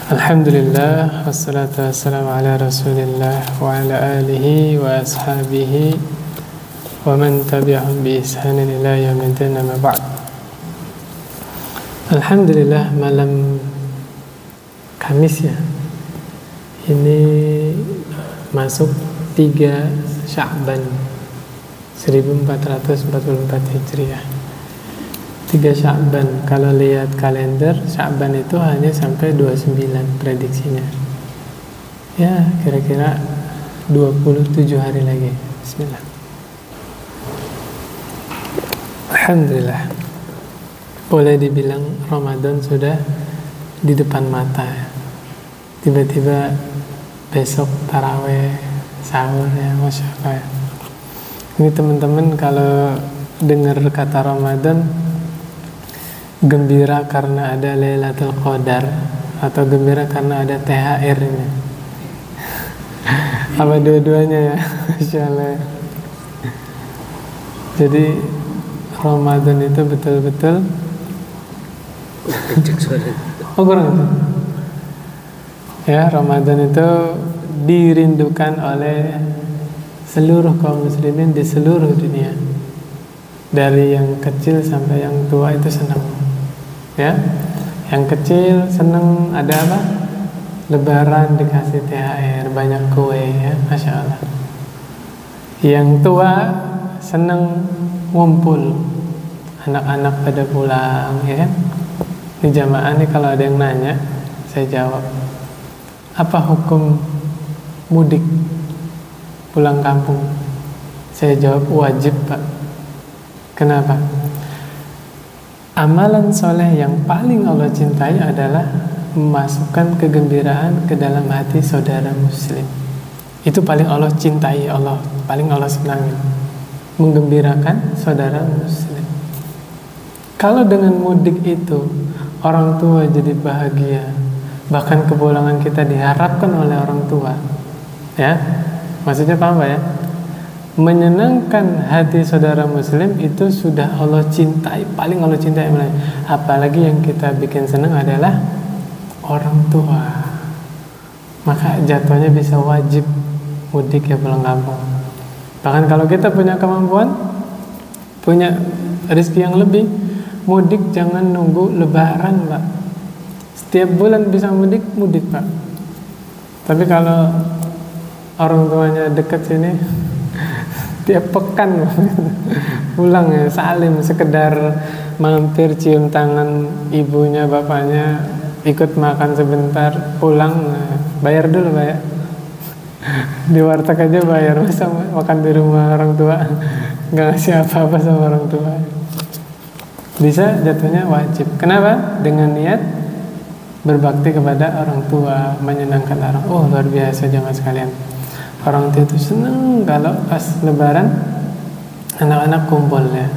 Alhamdulillah, wassalatu wassalamu ala rasulillah wa ala alihi wa ashabihi wa man tabi'ahum bi ihsanin ila yaumiddin, amma ba'd. Alhamdulillah, malam Kamis ya, ini masuk 3 Sya'ban 1444 Hijriah. 3 Sya'ban, kalau lihat kalender Sya'ban itu hanya sampai 29 prediksinya. Ya, kira-kira 27 hari lagi. Bismillah. Alhamdulillah, boleh dibilang Ramadan sudah di depan mata ya. Tiba-tiba besok taraweh, sahur ya, Masya Allah ya. Ini teman-teman kalau dengar kata Ramadan, gembira karena ada Lailatul Qadar atau gembira karena ada THR-nya? Apa dua-duanya ya? Masya Allah. Jadi Ramadan itu betul-betul kurang itu. Ya, Ramadan itu dirindukan oleh seluruh kaum muslimin di seluruh dunia. Dari yang kecil sampai yang tua itu senang. Ya, yang kecil seneng ada apa? Lebaran dikasih THR, banyak kue ya, Masya Allah. Yang tua seneng ngumpul, anak-anak pada pulang ya kan. Ini jamaah nih, kalau ada yang nanya saya jawab, apa hukum mudik pulang kampung? Saya jawab wajib, Pak. Kenapa? Amalan soleh yang paling Allah cintai adalah memasukkan kegembiraan ke dalam hati saudara muslim. Itu paling Allah cintai, Allah paling Allah senangi, menggembirakan saudara muslim. Kalau dengan mudik itu orang tua jadi bahagia, bahkan kepulangan kita diharapkan oleh orang tua, ya, maksudnya paham Pak ya? Menyenangkan hati saudara muslim itu sudah Allah cintai, paling Allah cintai. Apalagi yang kita bikin senang adalah orang tua, maka jatuhnya bisa wajib mudik ya, pulang kampung. Bahkan kalau kita punya kemampuan, punya rezeki yang lebih, mudik jangan nunggu lebaran Pak. Setiap bulan bisa mudik Pak. Tapi kalau orang tuanya dekat sini, tiap pekan pulang ya, salim, sekedar mampir cium tangan ibunya, bapaknya, ikut makan sebentar, pulang, bayar dulu Pak ya. Di warteg aja bayar, masa makan di rumah orang tua nggak ngasih apa-apa sama orang tua. Bisa jatuhnya wajib. Kenapa? Dengan niat berbakti kepada orang tua, menyenangkan orang. Oh, luar biasa jemaah sekalian. Orang tua itu senang kalau pas lebaran anak-anak kumpul ya.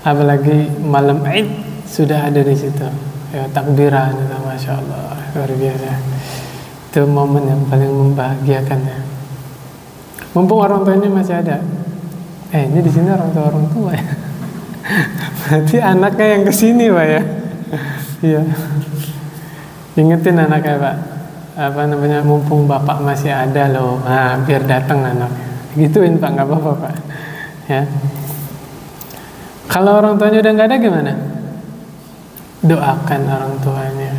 Apalagi malam Id sudah ada di situ. Ya, takbiran itu, Masya Allah, luar biasa. Itu momen yang paling membahagiakan ya. Mumpung orang tuanya masih ada. Ini di sini orang tua ya. Berarti anaknya yang kesini Pak ya. Iya. Ingetin anaknya Pak, mumpung bapak masih ada loh, biar datang anaknya. Gituin Pak, nggak apa-apa Pak. Ya. Kalau orang tuanya udah nggak ada gimana? Doakan orang tuanya.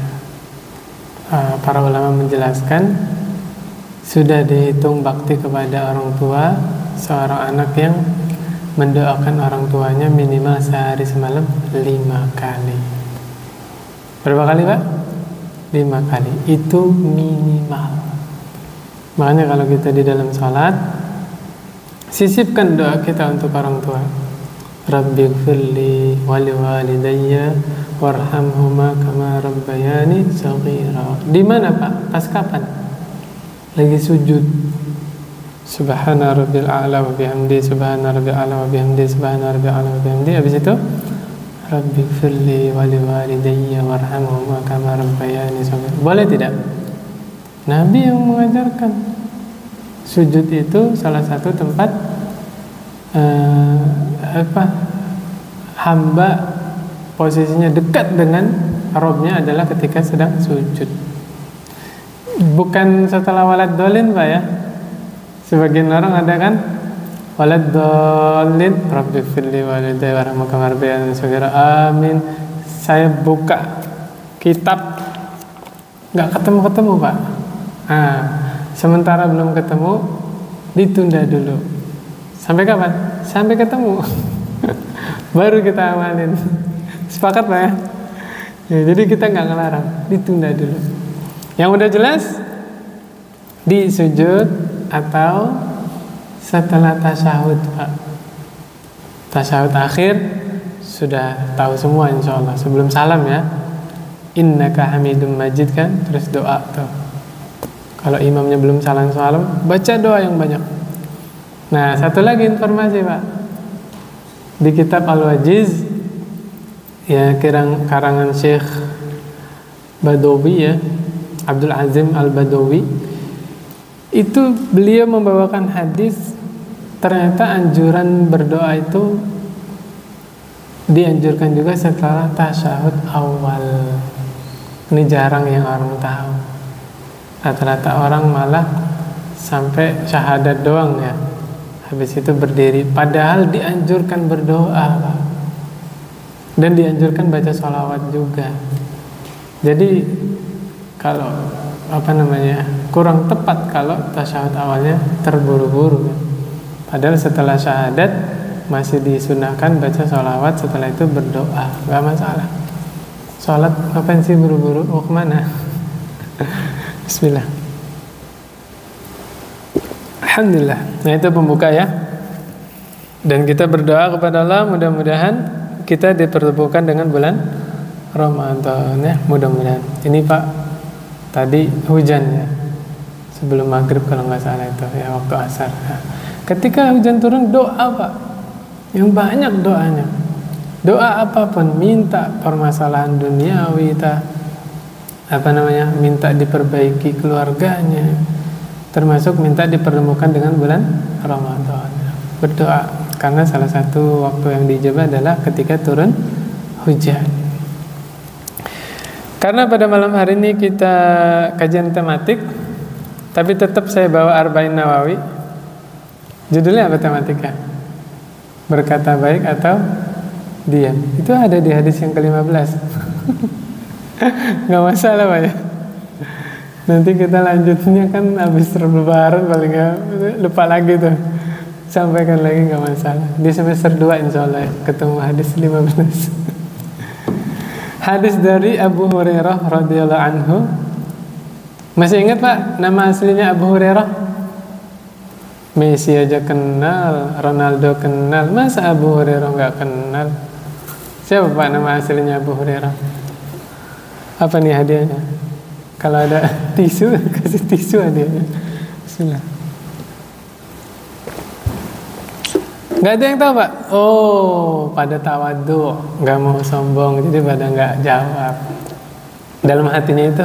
Para ulama menjelaskan, sudah dihitung bakti kepada orang tua seorang anak yang mendoakan orang tuanya minimal sehari semalam 5 kali. Berapa kali Pak? 5 kali, itu minimal. Makanya kalau kita di dalam salat, sisipkan doa kita untuk orang tua. Rabbighfirli wa liwalidayya warhamhuma kama rabbayani shaghira. Di mana Pak? Pas kapan? Lagi sujud. Subhana rabbil a'la wa bihamdi, subhana rabbil a'la wa bihamdi, subhana rabbil a'la wa bihamdi. Habis itu Rabbighfirli wa liwalidayya warhamhuma kama rabbayani shaghira. Boleh tidak? Nabi yang mengajarkan. Sujud itu salah satu tempat hamba posisinya dekat dengan Rabbnya adalah ketika sedang sujud. Bukan setelah walad dolin Pak ya. Sebagian orang ada kan walad dolin, Rabbi firli walidayya warhamhuma kama rabbayani shaghira. Amin. Saya buka kitab nggak ketemu Pak. Sementara belum ketemu, ditunda dulu. Sampai kapan? Sampai ketemu. Baru kita amalin. Sepakat Pak ya? Jadi kita nggak ngelarang, ditunda dulu. Yang udah jelas di sujud atau setelah tasyahud Pak. Tasyahud akhir sudah tahu semua insya Allah. Sebelum salam ya, innaka hamidum majid kan, terus doa tuh. Kalau imamnya belum salam, baca doa yang banyak. Nah, satu lagi informasi Pak. Di kitab Al-Wajiz ya, karangan Syekh Badawi ya, Abdul Azim Al-Badawi, itu beliau membawakan hadis, ternyata anjuran berdoa itu dianjurkan juga setelah tasyahud awal. Ini jarang yang orang tahu. Rata-rata orang malah sampai syahadat doang ya, habis itu berdiri. Padahal dianjurkan berdoa Pak. Dan dianjurkan baca sholawat juga. Jadi kalau kurang tepat kalau tasyahud awalnya terburu-buru. Padahal setelah syahadat masih disunahkan baca sholawat, setelah itu berdoa, nggak masalah. Sholat ngapain sih buru-buru? Mau kemana? Bismillah. Alhamdulillah. Nah itu pembuka ya. Dan kita berdoa kepada Allah, mudah-mudahan kita dipertemukan dengan bulan Ramadan ya, mudah-mudahan. Ini Pak, tadi hujan ya, sebelum maghrib kalau nggak salah itu ya, waktu asar. Nah, ketika hujan turun doa Pak, yang banyak doanya. Doa apapun, minta permasalahan duniawi, minta diperbaiki keluarganya, termasuk minta dipertemukan dengan bulan Ramadan. Berdoa, karena salah satu waktu yang dijabah adalah ketika turun hujan. Karena pada malam hari ini kita kajian tematik, tapi tetap saya bawa Arba'in Nawawi. Judulnya apa tematika? Berkata baik atau diam. Itu ada di hadis yang ke-15. Nggak masalah Pak ya. Nanti kita lanjutnya kan habis lebaran, paling nggak lupa lagi tuh. Sampaikan lagi, nggak masalah. Di semester 2 insya Allah ya, ketemu hadis 15. Hadis dari Abu Hurairah radhiyallahu anhu. Masih ingat Pak nama aslinya Abu Hurairah? Messi aja kenal, Ronaldo kenal, masa Abu Hurairah nggak kenal? Siapa Pak nama aslinya Abu Hurairah? Apa nih hadiahnya? Kalau ada tisu, kasih tisu hadiahnya. Bismillah. Nggak ada yang tahu Pak? Oh, pada tawadhu, nggak mau sombong, jadi pada nggak jawab. Dalam hatinya itu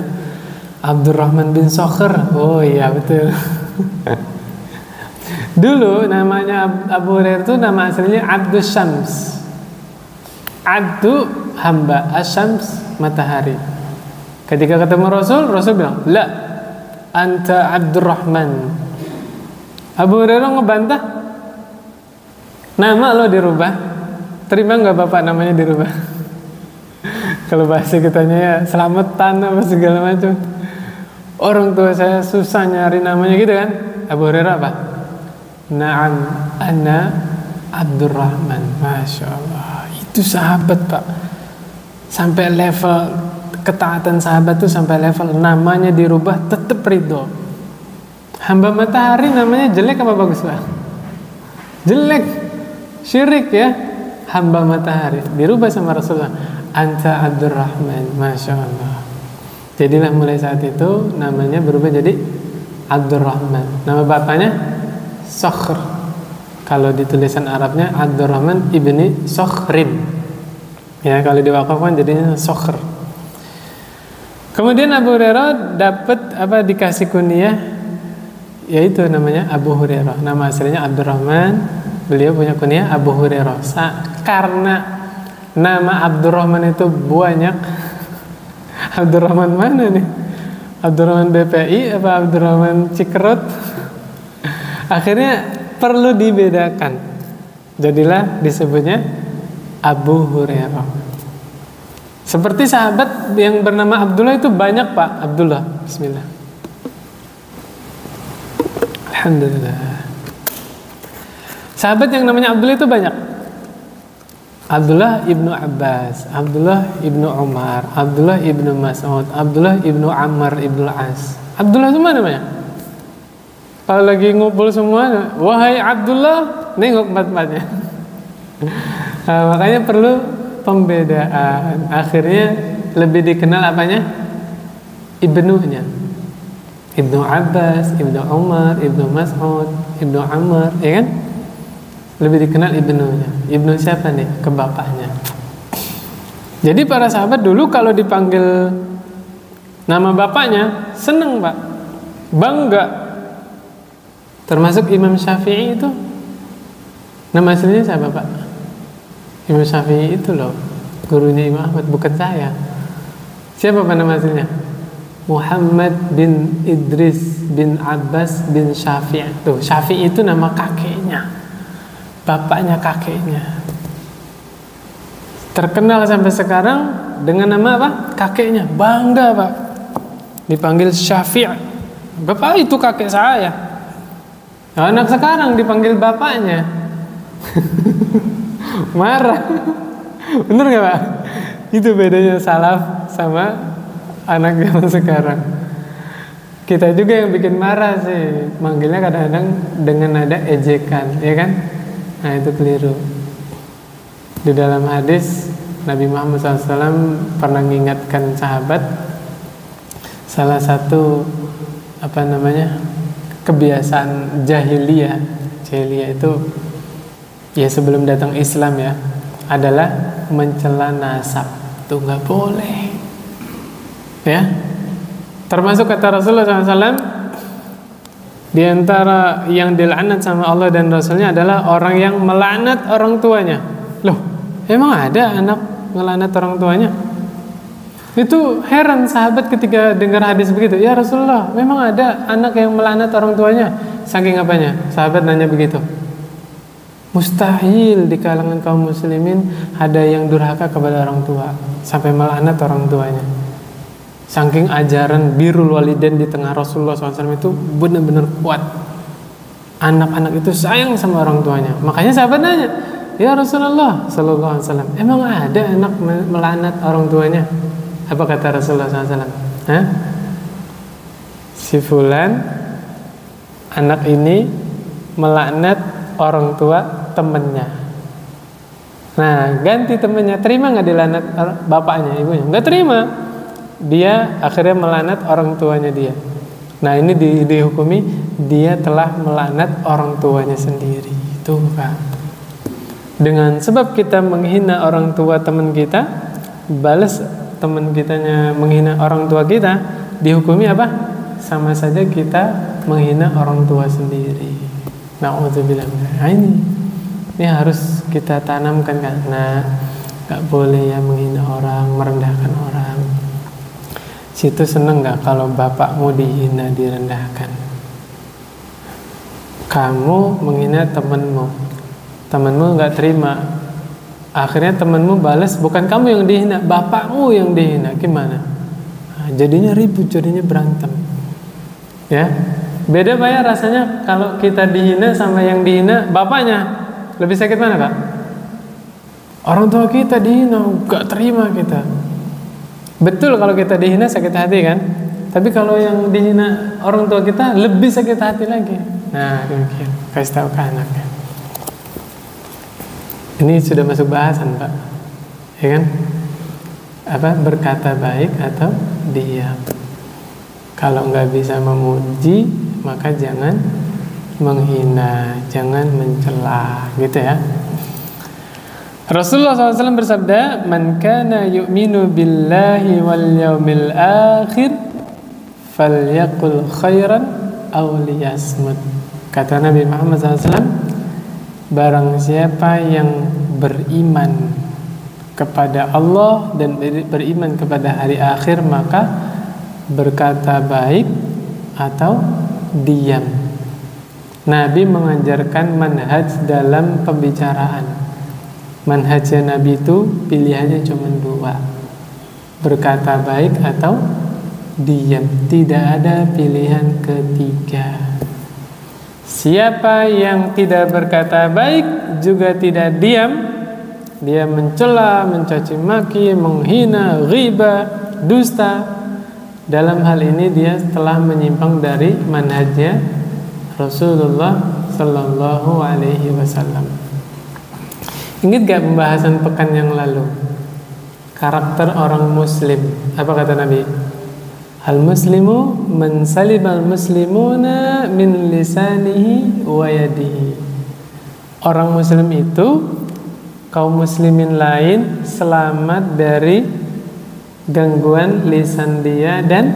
Abdurrahman bin Sokher. Oh iya betul. Dulu namanya Abu Hurairah itu nama aslinya Abdus Syams. Abdu hamba, Asyams matahari. Ketika ketemu Rasul bilang, "La, anta Abdurrahman." Abu Hurairah ngebantah, "Nama lo dirubah. Terima nggak Bapak namanya dirubah?" Kalau bahasa kitanya ya selamatan apa segala macam. Orang tua saya susah nyari namanya gitu kan. Abu Hurairah apa? Naam, ana Abdurrahman. Masya Allah. Itu sahabat Pak. Sampai level ketaatan sahabat tuh sampai level namanya dirubah tetap ridho. Hamba matahari namanya jelek apa bagus Pak? Jelek, syirik ya. Hamba matahari dirubah sama Rasulullah, anta Abdurrahman. Masya Allah. Jadilah mulai saat itu namanya berubah jadi Abdurrahman. Nama bapaknya Sokhr. Kalau di tulisan Arabnya Abdurrahman ibni Sokhrin. Ya, kalau diwakafkan jadinya Sokhr. Kemudian Abu Hurairah dapat dikasih kunyah, yaitu namanya Abu Hurairah. Nama aslinya Abdurrahman, beliau punya kunyah Abu Hurairah. Karena nama Abdurrahman itu banyak. Abdurrahman mana nih? Abdurrahman BPI apa Abdurrahman Cikerut? Akhirnya perlu dibedakan. Jadilah disebutnya Abu Hurairah. Seperti sahabat yang bernama Abdullah itu banyak, Pak. Abdullah, bismillah. Alhamdulillah. Sahabat yang namanya Abdullah itu banyak. Abdullah ibnu Abbas, Abdullah ibnu Umar, Abdullah ibnu Mas'ud, Abdullah ibnu Ammar ibnu As. Abdullah itu mana namanya? Kalau lagi ngumpul semua, wahai Abdullah, nengok empat-empatnya. Nah, makanya perlu pembedaan. Akhirnya lebih dikenal apanya? Ibnunya. Ibnu Abbas, Ibnu Umar, Ibnu Mas'ud, Ibnu Ammar, ya kan? Lebih dikenal ibnunya. Ibnu siapa nih? Ke bapaknya. Jadi para sahabat dulu kalau dipanggil nama bapaknya seneng, Pak, bangga. Termasuk Imam Syafi'i itu nama aslinya siapa, Pak? Imam Syafi'i itu loh, gurunya Imam Ahmad, bukan saya. Siapa Pak nama aslinya? Muhammad bin Idris bin Abbas bin Syafi'i. Tuh, Syafi'i itu nama kakeknya, bapaknya kakeknya. Terkenal sampai sekarang dengan nama apa? Kakeknya. Bangga, Pak, dipanggil Syafi'i. Bapak itu kakek saya. Nah, anak sekarang dipanggil bapaknya. Marah. Bener gak, Pak? Itu bedanya salaf sama anak zaman sekarang. Kita juga yang bikin marah sih, manggilnya kadang-kadang dengan nada ejekan, ya kan? Nah, itu keliru. Di dalam hadis Nabi Muhammad SAW pernah mengingatkan sahabat, salah satu kebiasaan jahiliyah itu ya sebelum datang Islam ya, adalah mencela nasab. Itu nggak boleh, ya. Termasuk kata Rasulullah SAW, di antara yang dilaknat sama Allah dan Rasulnya adalah orang yang melaknat orang tuanya. Loh, emang ada anak melaknat orang tuanya? Itu heran sahabat ketika dengar hadis begitu. Ya Rasulullah, memang ada anak yang melaknat orang tuanya? Saking apanya? Sahabat nanya begitu. Mustahil di kalangan kaum muslimin ada yang durhaka kepada orang tua sampai melaknat orang tuanya. Saking ajaran birrul walidain di tengah Rasulullah SAW itu benar-benar kuat. Anak-anak itu sayang sama orang tuanya. Makanya sahabat nanya, ya Rasulullah SAW, emang ada anak melaknat orang tuanya? Apa kata Rasulullah SAW? Si fulan, anak ini melaknat orang tua temennya. Nah, ganti temennya, terima nggak dilaknat bapaknya, ibunya? Nggak terima. Dia akhirnya melaknat orang tuanya dia. Nah, ini dihukumi dia telah melaknat orang tuanya sendiri. Itu Pak. Dengan sebab kita menghina orang tua teman kita, balas teman kitanya menghina orang tua kita, dihukumi apa? Sama saja kita menghina orang tua sendiri. Na'udzubillah. Nah, ini harus kita tanamkan karena nggak boleh ya menghina orang, merendahkan orang. Situ seneng nggak kalau bapakmu dihina, direndahkan? Kamu menghina temenmu nggak terima, akhirnya temenmu balas, bukan kamu yang dihina, bapakmu yang dihina, gimana? Nah, jadinya ribut, jadinya berantem, ya. Beda Pak ya rasanya kalau kita dihina sama yang dihina bapaknya. Lebih sakit mana Kak? Orang tua kita dihina, nggak terima kita. Betul kalau kita dihina sakit hati kan? Tapi kalau yang dihina orang tua kita lebih sakit hati lagi. Nah, demikian. Kasih tahu ke anaknya. Ini sudah masuk bahasan, Pak. Ya kan? Berkata baik atau diam. Kalau nggak bisa memuji, maka jangan menghina, jangan mencela, gitu ya. Rasulullah SAW bersabda, "Man kana yu'minu billahi wal yawmil akhir falyaqul khairan aw liyasmut." Kata Nabi Muhammad SAW, barang siapa yang beriman kepada Allah dan beriman kepada hari akhir, maka berkata baik atau diam. Nabi mengajarkan manhaj dalam pembicaraan. Manhajnya Nabi itu pilihannya cuma dua, berkata baik atau diam. Tidak ada pilihan ketiga. Siapa yang tidak berkata baik juga tidak diam, dia mencela, mencaci maki, menghina, ghibah, dusta, dalam hal ini dia telah menyimpang dari manhajnya Rasulullah Sallallahu Alaihi Wasallam. Ingat gak pembahasan pekan yang lalu? Karakter orang Muslim. Apa kata Nabi? Al-Muslimu man salibal muslimuna min lisanihi wa yadihi. Orang Muslim itu kaum muslimin lain selamat dari gangguan lisan dia dan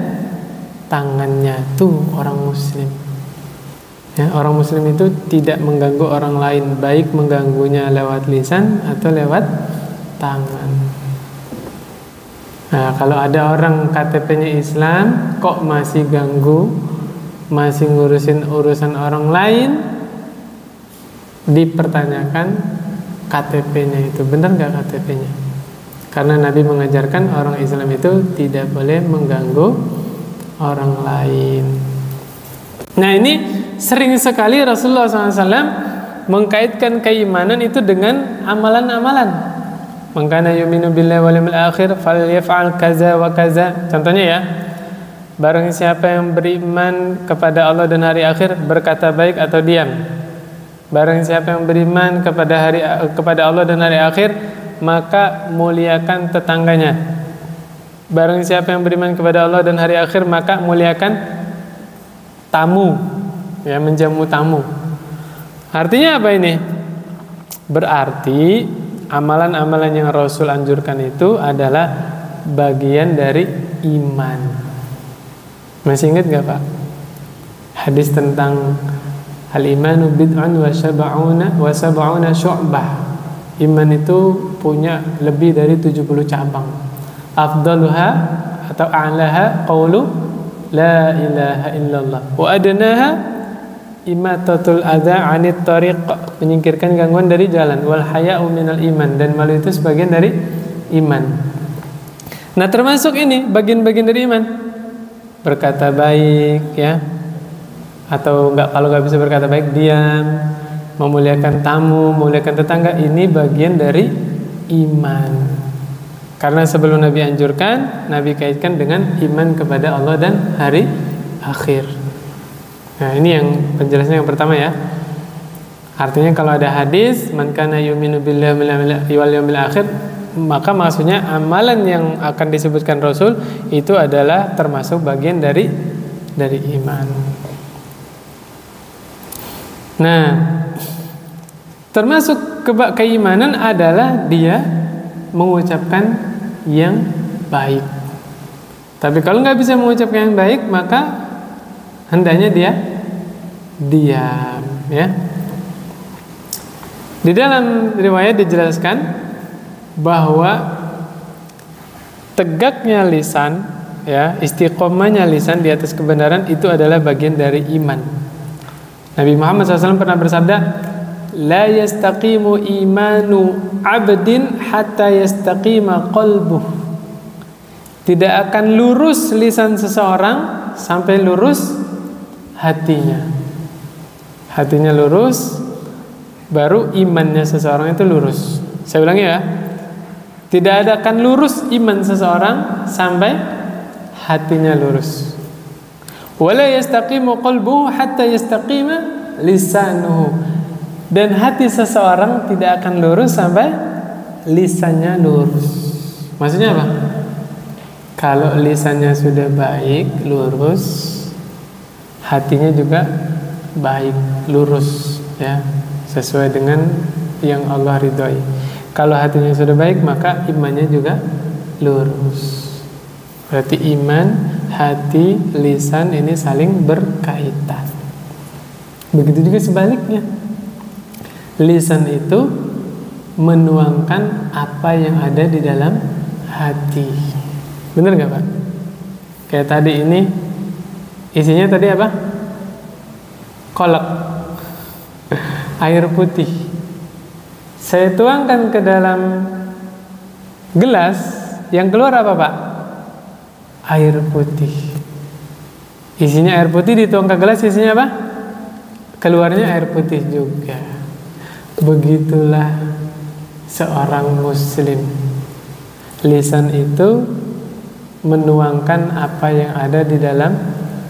tangannya. Tuh orang Muslim. Ya, orang Muslim itu tidak mengganggu orang lain, baik mengganggunya lewat lisan atau lewat tangan. Nah, kalau ada orang KTP-nya Islam kok masih ganggu, masih ngurusin urusan orang lain, dipertanyakan KTP-nya itu benar nggak KTP-nya? Karena Nabi mengajarkan orang Islam itu tidak boleh mengganggu orang lain. Nah, ini sering sekali Rasulullah SAW mengkaitkan keimanan itu dengan amalan-amalan. Mangkana yu'minu billahi wal yawmil akhir falyaf'al kaza wa kaza. Contohnya ya, barang siapa yang beriman kepada Allah dan hari akhir, berkata baik atau diam. Barang siapa yang beriman kepada Allah dan hari akhir, maka muliakan tetangganya. Barang siapa yang beriman kepada Allah dan hari akhir, maka muliakan tamu, ya, menjamu tamu. Artinya apa ini? Berarti amalan-amalan yang Rasul anjurkan itu adalah bagian dari iman. Masih ingat gak Pak? Hadis tentang al-imanu bid'un wa sab'una syu'bah. Iman itu punya lebih dari 70 cabang. Afdaluha atau a'laha qawlu la ilaha illallah wa adnaha imatatul adza 'anit tariq, menyingkirkan gangguan dari jalan, wal haya'u minal iman, dan malu itu sebagian dari iman. Nah, termasuk ini bagian-bagian dari iman. Berkata baik, ya. Atau kalau enggak bisa berkata baik, diam. Memuliakan tamu, memuliakan tetangga, ini bagian dari iman. Karena sebelum Nabi anjurkan, Nabi kaitkan dengan iman kepada Allah dan hari akhir. Nah, ini yang penjelasan yang pertama ya. Artinya kalau ada hadis man kana yu'minu billahi wal yawmil akhir, maka maksudnya amalan yang akan disebutkan Rasul itu adalah termasuk bagian dari iman. Nah, termasuk keimanan adalah dia mengucapkan yang baik. Tapi kalau nggak bisa mengucapkan yang baik, maka hendaknya dia diam, ya. Di dalam riwayat dijelaskan bahwa tegaknya lisan, ya, istiqomahnya lisan di atas kebenaran itu adalah bagian dari iman. Nabi Muhammad SAW pernah bersabda, la yastaqimu imanu abdin hatta yastaqima qalbuh. Tidak akan lurus lisan seseorang sampai lurus hatinya. Hatinya lurus, baru imannya seseorang itu lurus. Saya ulangi ya, tidak akan lurus iman seseorang sampai hatinya lurus. Wala yastaqimu qalbuhu hatta yastaqima lisanuhu. Dan hati seseorang tidak akan lurus sampai lisannya lurus. Maksudnya apa? Kalau lisannya sudah baik, lurus, hatinya juga baik, lurus, ya, sesuai dengan yang Allah ridhoi. Kalau hatinya sudah baik, maka imannya juga lurus. Berarti iman, hati, lisan ini saling berkaitan. Begitu juga sebaliknya. Lisan itu menuangkan apa yang ada di dalam hati. Benar nggak Pak? Kayak tadi ini isinya tadi apa? Kolak, air putih. Saya tuangkan ke dalam gelas, yang keluar apa Pak? Air putih. Isinya air putih, dituang ke gelas, isinya apa? Keluarnya air putih juga. Begitulah seorang muslim. Lisan itu menuangkan apa yang ada di dalam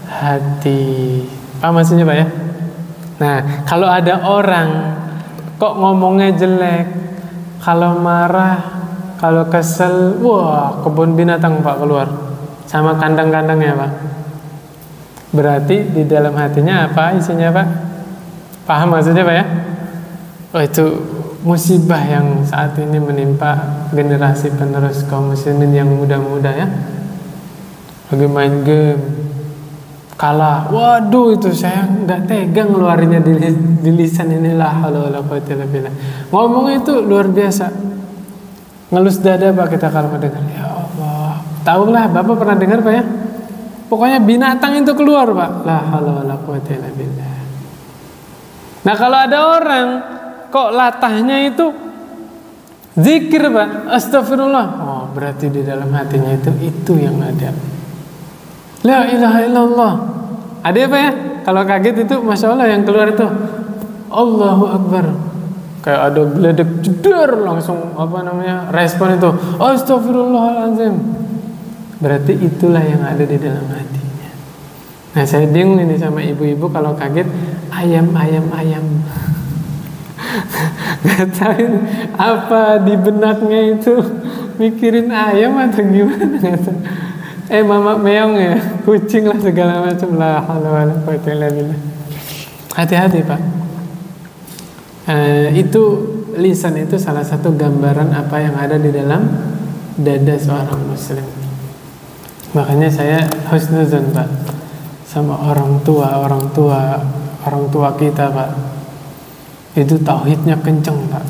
hati. Paham maksudnya Pak ya? Nah, kalau ada orang kok ngomongnya jelek, kalau marah, kalau kesel, wah, kebun binatang Pak keluar sama kandang-kandangnya Pak. Berarti di dalam hatinya apa isinya Pak? Paham maksudnya Pak ya? Oh, itu musibah yang saat ini menimpa generasi penerus kaum muslimin yang muda-muda ya. Lagi main game, kalah, waduh itu saya nggak tegang ngeluarinnya di lisan inilah. Ngomong itu luar biasa, ngelus dada Pak kita kalau mendengar. Ya Allah, tahulah Bapak pernah dengar Pak ya? Pokoknya binatang itu keluar Pak. La haula wala quwwata illa billah. Nah kalau ada orang kok latahnya itu zikir Pak, astagfirullah, oh berarti di dalam hatinya itu yang ada. La ilaha illallah. Ada apa ya? Kalau kaget itu Masya Allah yang keluar itu Allahu Akbar. Kayak ada geledek jedar langsung respon itu astagfirullahaladzim. Berarti itulah yang ada di dalam hatinya. Nah saya bingung ini sama ibu-ibu kalau kaget ayam. Gak tahu apa di benaknya itu mikirin ayam atau gimana, gak tahu. Mama meong ya, kucing lah segala macam lah. Hati-hati Pak. Itu lisan itu salah satu gambaran apa yang ada di dalam dada seorang muslim. Makanya saya husnuzon Pak sama orang tua kita Pak. Itu tauhidnya kenceng Pak.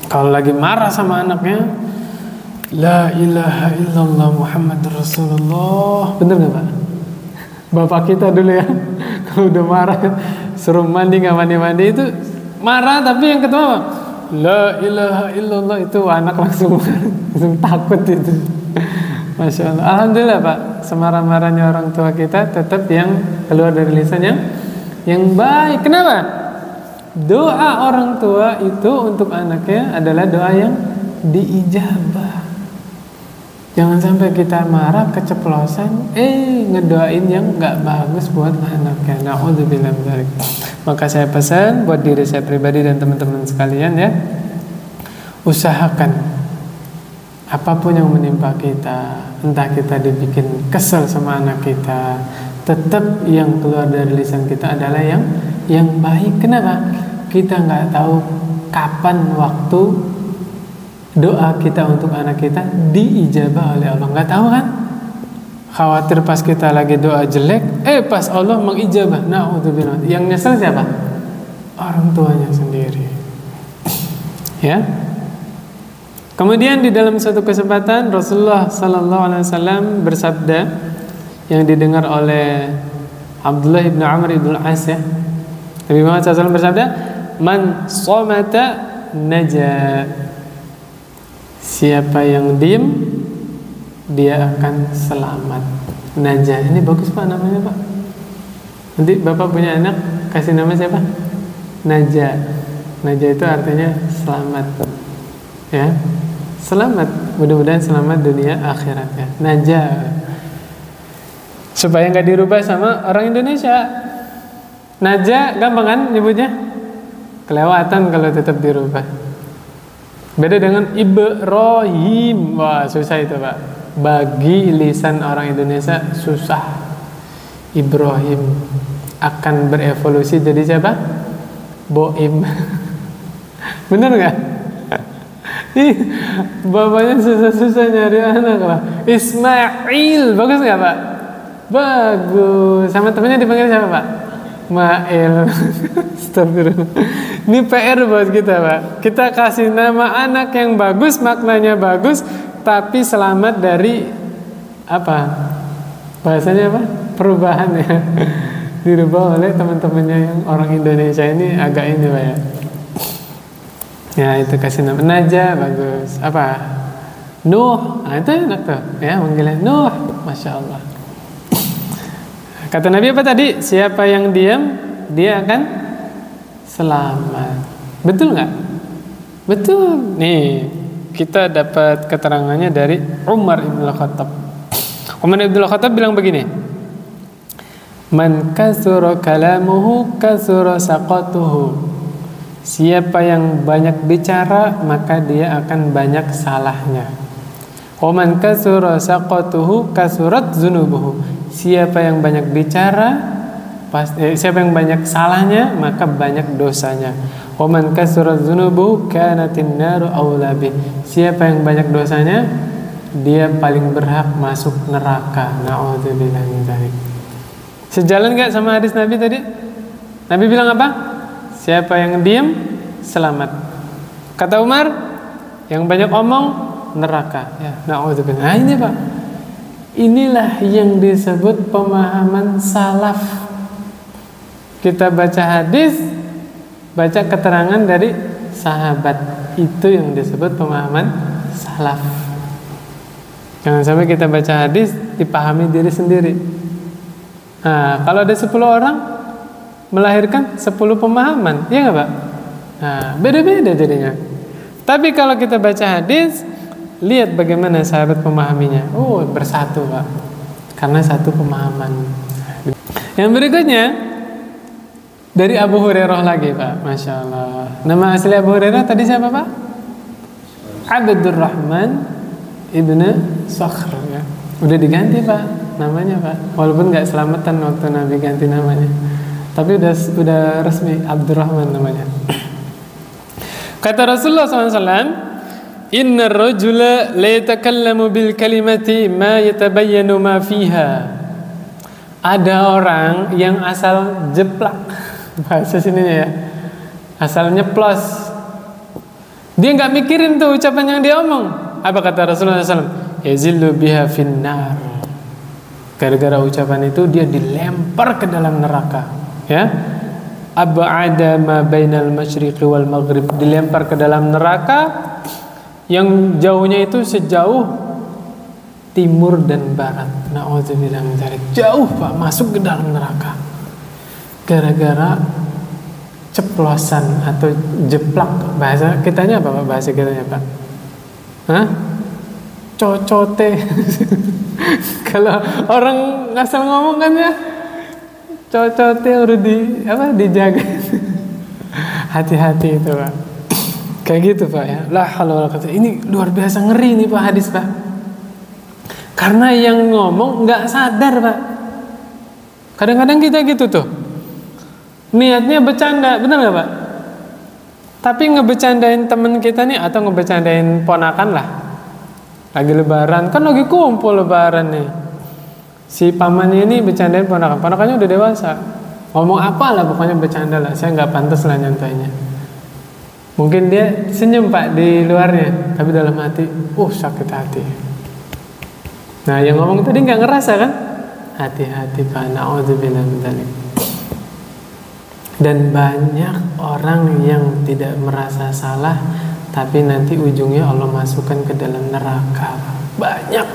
Kalau lagi marah sama anaknya, la ilaha illallah Muhammad Rasulullah. Bener gak Pak? Bapak kita dulu ya, kalau udah marah suruh mandi gak mandi-mandi itu marah, tapi yang ketemu apa? La ilaha illallah, itu anak langsung takut itu. Masya Allah. Alhamdulillah Pak, semarah-marahnya orang tua kita tetap yang keluar dari lisan yang baik. Kenapa? Doa orang tua itu untuk anaknya adalah doa yang diijabah. Jangan sampai kita marah keceplosan, ngedoain yang nggak bagus buat anaknya. Na'udzubillah min dzalik. Maka saya pesan buat diri saya pribadi dan teman-teman sekalian ya, usahakan apapun yang menimpa kita, entah kita dibikin kesel sama anak kita, tetap yang keluar dari lisan kita adalah yang baik. Kenapa? Kita nggak tahu kapan waktu doa kita untuk anak kita diijabah oleh Allah. Nggak tahu kan? Khawatir pas kita lagi doa jelek, pas Allah mengijabah. Na'udzubillah. Yang nyesel siapa? Orang tuanya sendiri. Ya. Kemudian di dalam suatu kesempatan Rasulullah Sallallahu Alaihi Wasallam bersabda yang didengar oleh Abdullah ibn Amr ibn As ya. Nabi Muhammad SAW bersabda, man somata naja. Siapa yang diem, dia akan selamat. Naja, ini bagus Pak namanya Pak. Nanti Bapak punya anak, kasih nama siapa? Naja. Naja itu artinya selamat. Ya, selamat. Mudah-mudahan selamat dunia akhirat ya. Naja. Supaya nggak dirubah sama orang Indonesia. Naja gampang kan nyebutnya? Kelewatan kalau tetap dirubah. Beda dengan Ibrahim. Wah susah itu Pak. Bagi lisan orang Indonesia susah. Ibrahim akan berevolusi jadi siapa? Boim. Bener gak? Bapaknya susah-susah nyari anak lah. Ismail. Bagus gak Pak? Bagus. Sama temennya dipanggil siapa Pak? Mael. Astagfirullah. Ini PR buat kita Pak. Kita kasih nama anak yang bagus, maknanya bagus, tapi selamat dari apa? Bahasanya apa? Perubahan ya. Dirubah oleh teman-temannya yang orang Indonesia ini agak ini Pak ya. Ya itu kasih nama Naja, bagus. Apa? Nuh, nah itu enak tuh ya, manggilnya Nuh, Masya Allah. Kata Nabi apa tadi? Siapa yang diam, dia akan selamat. Betul nggak? Betul. Nih kita dapat keterangannya dari Umar ibn Khattab. Umar ibn Khattab bilang begini, Man kasura kalamuhu kasura saqatuhu. Siapa yang banyak bicara maka dia akan banyak salahnya. Wa man kasura saqatuhu kasurat zunubuhu. Siapa yang banyak bicara siapa yang banyak salahnya maka banyak dosanya. Wa man kasurat zunubuhu kanatin naru aula bih. Siapa yang banyak dosanya dia paling berhak masuk neraka. Na'udzubillah min dzalik. Sejalan enggak sama hadis Nabi tadi? Nabi bilang apa? Siapa yang diam selamat. Kata Umar, yang banyak omong neraka. Ya, na'udzubillah. Nah ini Pak, inilah yang disebut pemahaman salaf. Kita baca hadis, baca keterangan dari sahabat, itu yang disebut pemahaman salaf. Jangan sampai kita baca hadis dipahami diri sendiri. Nah, kalau ada 10 orang melahirkan 10 pemahaman, ya nggak Pak? Nah, beda-beda jadinya. Tapi kalau kita baca hadis, lihat bagaimana sahabat memahaminya. Oh, bersatu Pak, karena satu pemahaman. Yang berikutnya dari Abu Hurairah lagi Pak, Masya Allah. Nama asli Abu Hurairah tadi siapa Pak? Abdurrahman ibnu Sakhr ya. Udah diganti Pak namanya Pak, walaupun nggak selamatan waktu Nabi ganti namanya. Tapi udah resmi Abdurrahman namanya. Kata Rasulullah SAW, Inna rajula la yatakallamu bil kalimati ma yatabayyanu ma fiha. Ada orang yang asal jeplak, bahasa sininya ya, asal nyeplos. Dia nggak mikirin tuh ucapan yang dia omong. Apa kata Rasulullah SAW? Yazillu biha finnar. Gara-gara ucapan itu dia dilempar ke dalam neraka. Ya, ab'ada ma bainal masyriqi wal maghrib, dilempar ke dalam neraka yang jauhnya itu sejauh timur dan barat. Na'udzubillah min dzalik. Jauh Pak, masuk ke dalam neraka gara-gara ceplosan atau jeplak. Bahasa kitanya apa Pak? Bahasa kitanya Pak? Hah? Cocote. Kalau orang ngasal ngomong kan ya, cocote harus dijaga. Hati-hati itu Pak. Kayak gitu Pak ya. La haula wala quwwata. Ini luar biasa ngeri nih Pak hadis Pak. Karena yang ngomong nggak sadar Pak. Kadang-kadang kita gitu tuh. Niatnya bercanda, benar nggak Pak? Tapi ngebecandain temen kita nih atau ngebecandain ponakan lah. Lagi lebaran, kan lagi kumpul lebaran nih. Si pamannya ini bercandain ponakannya udah dewasa. Ngomong apa lah pokoknya bercanda lah. Saya nggak pantas lah nyantainya. Mungkin dia senyum Pak di luarnya, tapi dalam hati, sakit hati. Nah yang ngomong tadi nggak ngerasa kan? Hati-hati Pak, na'udzubillah min dzalik. Dan banyak orang yang tidak merasa salah, tapi nanti ujungnya Allah masukkan ke dalam neraka. Banyak.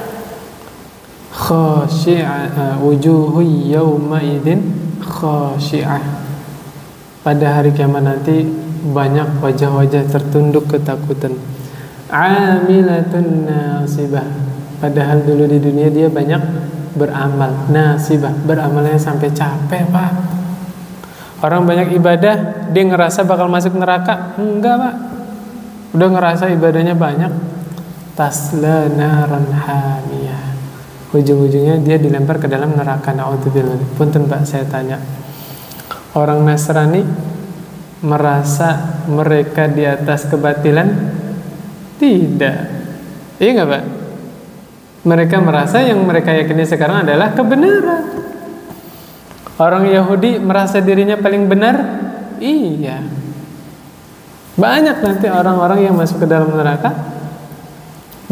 Khashi'ah wujuhu yawma idzin khashi'ah. Pada hari kiamat nanti banyak wajah-wajah tertunduk ketakutan. Amilatun nasibah. Padahal dulu di dunia dia banyak beramal. Nasibah, beramalnya sampai capek Pak. Orang banyak ibadah, dia ngerasa bakal masuk neraka? Enggak Pak. Udah ngerasa ibadahnya banyak. Tasla naran hamiyah. Ujung-ujungnya dia dilempar ke dalam neraka. Na'udzubillah. Punten Pak, saya tanya. Orang Nasrani merasa mereka di atas kebatilan? Tidak. Iya nggak Pak? Mereka merasa yang mereka yakini sekarang adalah kebenaran. Orang Yahudi merasa dirinya paling benar? Iya. Banyak nanti orang-orang yang masuk ke dalam neraka,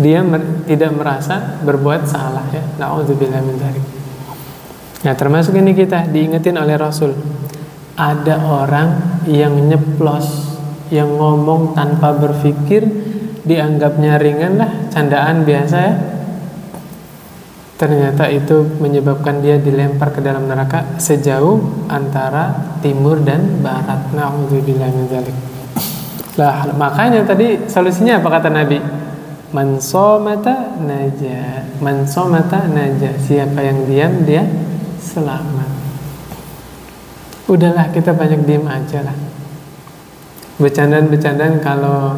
dia tidak merasa berbuat salah ya. Na'udzubillah min dzalik. Nah, termasuk ini kita diingetin oleh Rasul. Ada orang yang nyeplos, yang ngomong tanpa berpikir, dianggapnya ringan lah, candaan biasa ya. Ternyata itu menyebabkan dia dilempar ke dalam neraka sejauh antara timur dan barat. Na'udzubillah min dzalik. Lah, makanya tadi solusinya apa kata Nabi? Man somata naja. Man somata naja. Siapa yang diam dia selamat. Udahlah, kita banyak diam aja lah. Bercandaan-bercandaan kalau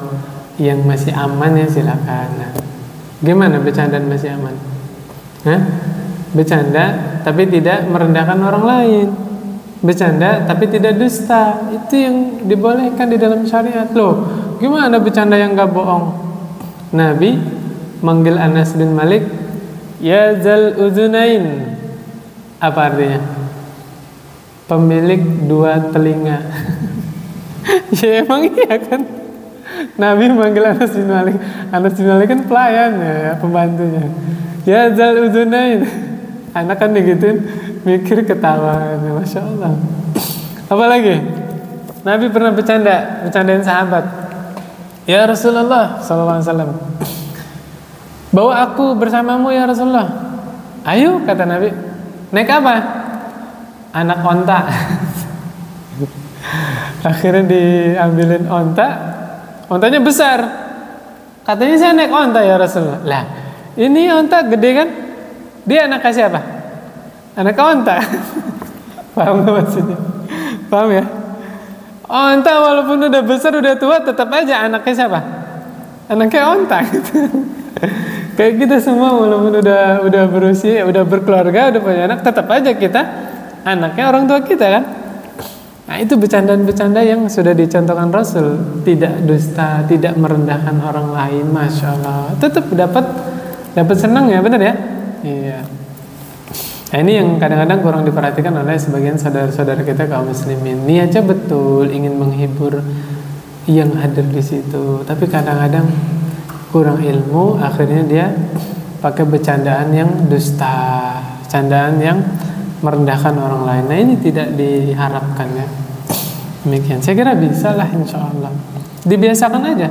yang masih aman ya silakan. Nah, gimana bercandaan masih aman? Hah? Bercanda tapi tidak merendahkan orang lain. Bercanda tapi tidak dusta. Itu yang dibolehkan di dalam syariat. Loh, gimana bercanda yang gak bohong? Nabi manggil Anas bin Malik, ya zal uzunain. Apa artinya? Pemilik dua telinga. Ya emang iya kan. Nabi manggil Anas bin Malik. Anas bin Malik kan pelayannya ya, pembantunya. Ya zal uzunain. Anak kan digituin, mikir ketawa. Masya Allah. Apa lagi? Nabi pernah bercandain sahabat. Ya Rasulullah sallallahu alaihi wasallam, bawa aku bersamamu ya Rasulullah. Ayo, kata Nabi. Naik apa? Anak onta. Akhirnya diambilin onta. Ontanya besar. Katanya saya naik onta ya Rasulullah. Lah, ini onta gede kan? Dia anak siapa? Anak onta. Paham gak maksudnya? Paham ya? Onta walaupun udah besar, udah tua, tetap aja anaknya siapa? Anaknya onta gitu. Kayak kita semua walaupun udah berusia, udah berkeluarga, udah punya anak, tetap aja kita anaknya orang tua kita kan. Nah, itu bercandaan-bercanda yang sudah dicontohkan Rasul. Tidak dusta, tidak merendahkan orang lain. Masya Allah. Tetap dapat senang ya, benar ya? Iya. Nah, ini yang kadang-kadang kurang diperhatikan oleh sebagian saudara-saudara kita kaum muslimin. Niatnya betul, ingin menghibur yang hadir di situ, tapi kadang-kadang kurang ilmu, akhirnya dia pakai bercandaan yang dusta, candaan yang merendahkan orang lain. Nah, ini tidak diharapkan ya. Demikian. Saya kira bisa lah, insya Allah. Dibiasakan aja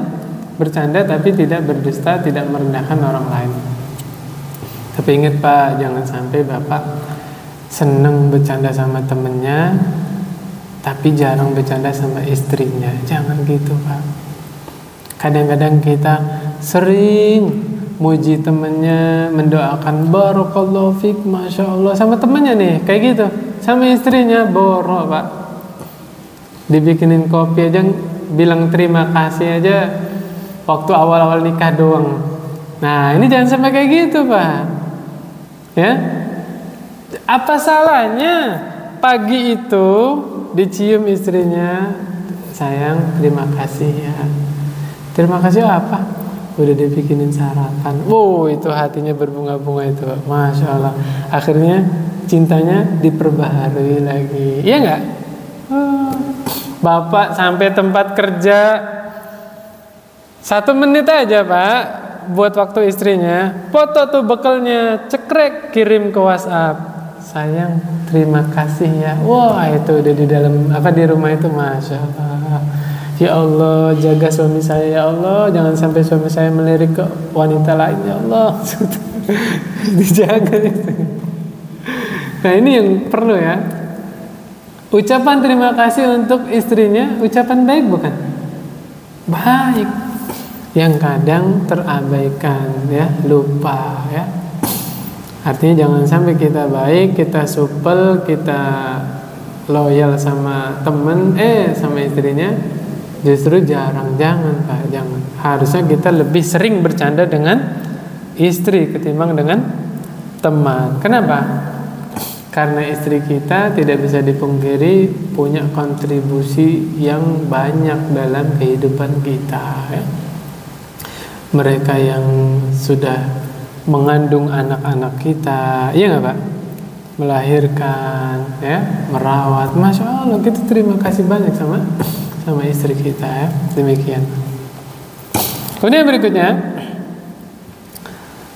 bercanda tapi tidak berdusta, tidak merendahkan orang lain. Tapi ingat Pak, jangan sampai Bapak seneng bercanda sama temennya tapi jarang bercanda sama istrinya. Jangan gitu Pak. Kadang-kadang kita sering muji temennya, mendoakan barakallahu fik, masya Allah, sama temennya nih kayak gitu. Sama istrinya borok Pak. Dibikinin kopi aja bilang terima kasih aja waktu awal-awal nikah doang. Nah, ini jangan sampai kayak gitu Pak. Ya, apa salahnya pagi itu dicium istrinya, sayang terima kasih ya. Terima kasih apa? Udah dibikinin sarapan. Wow, itu hatinya berbunga-bunga itu, masya Allah. Akhirnya cintanya diperbaharui lagi. Iya nggak? Bapak sampai tempat kerja 1 menit aja Pak buat waktu istrinya, foto tuh bekalnya, cekrek, kirim ke WhatsApp. Sayang, terima kasih ya. Wah, itu udah di dalam di rumah itu, masya Allah. Ya Allah, jaga suami saya ya Allah, jangan sampai suami saya melirik ke wanita lain ya Allah. Dijaga itu. Nah, ini yang perlu ya. Ucapan terima kasih untuk istrinya, ucapan baik bukan? Baik. Yang kadang terabaikan ya, lupa ya. Artinya jangan sampai kita baik, kita supel, kita loyal sama temen, sama istrinya justru jarang. Jangan Pak, jangan. Harusnya kita lebih sering bercanda dengan istri ketimbang dengan teman. Kenapa? Karena istri kita tidak bisa dipungkiri punya kontribusi yang banyak dalam kehidupan kita ya. Mereka yang sudah mengandung anak-anak kita, iya nggak Pak? Melahirkan, ya, merawat. Masya Allah, kita terima kasih banyak sama istri kita ya. Demikian. Kemudian berikutnya,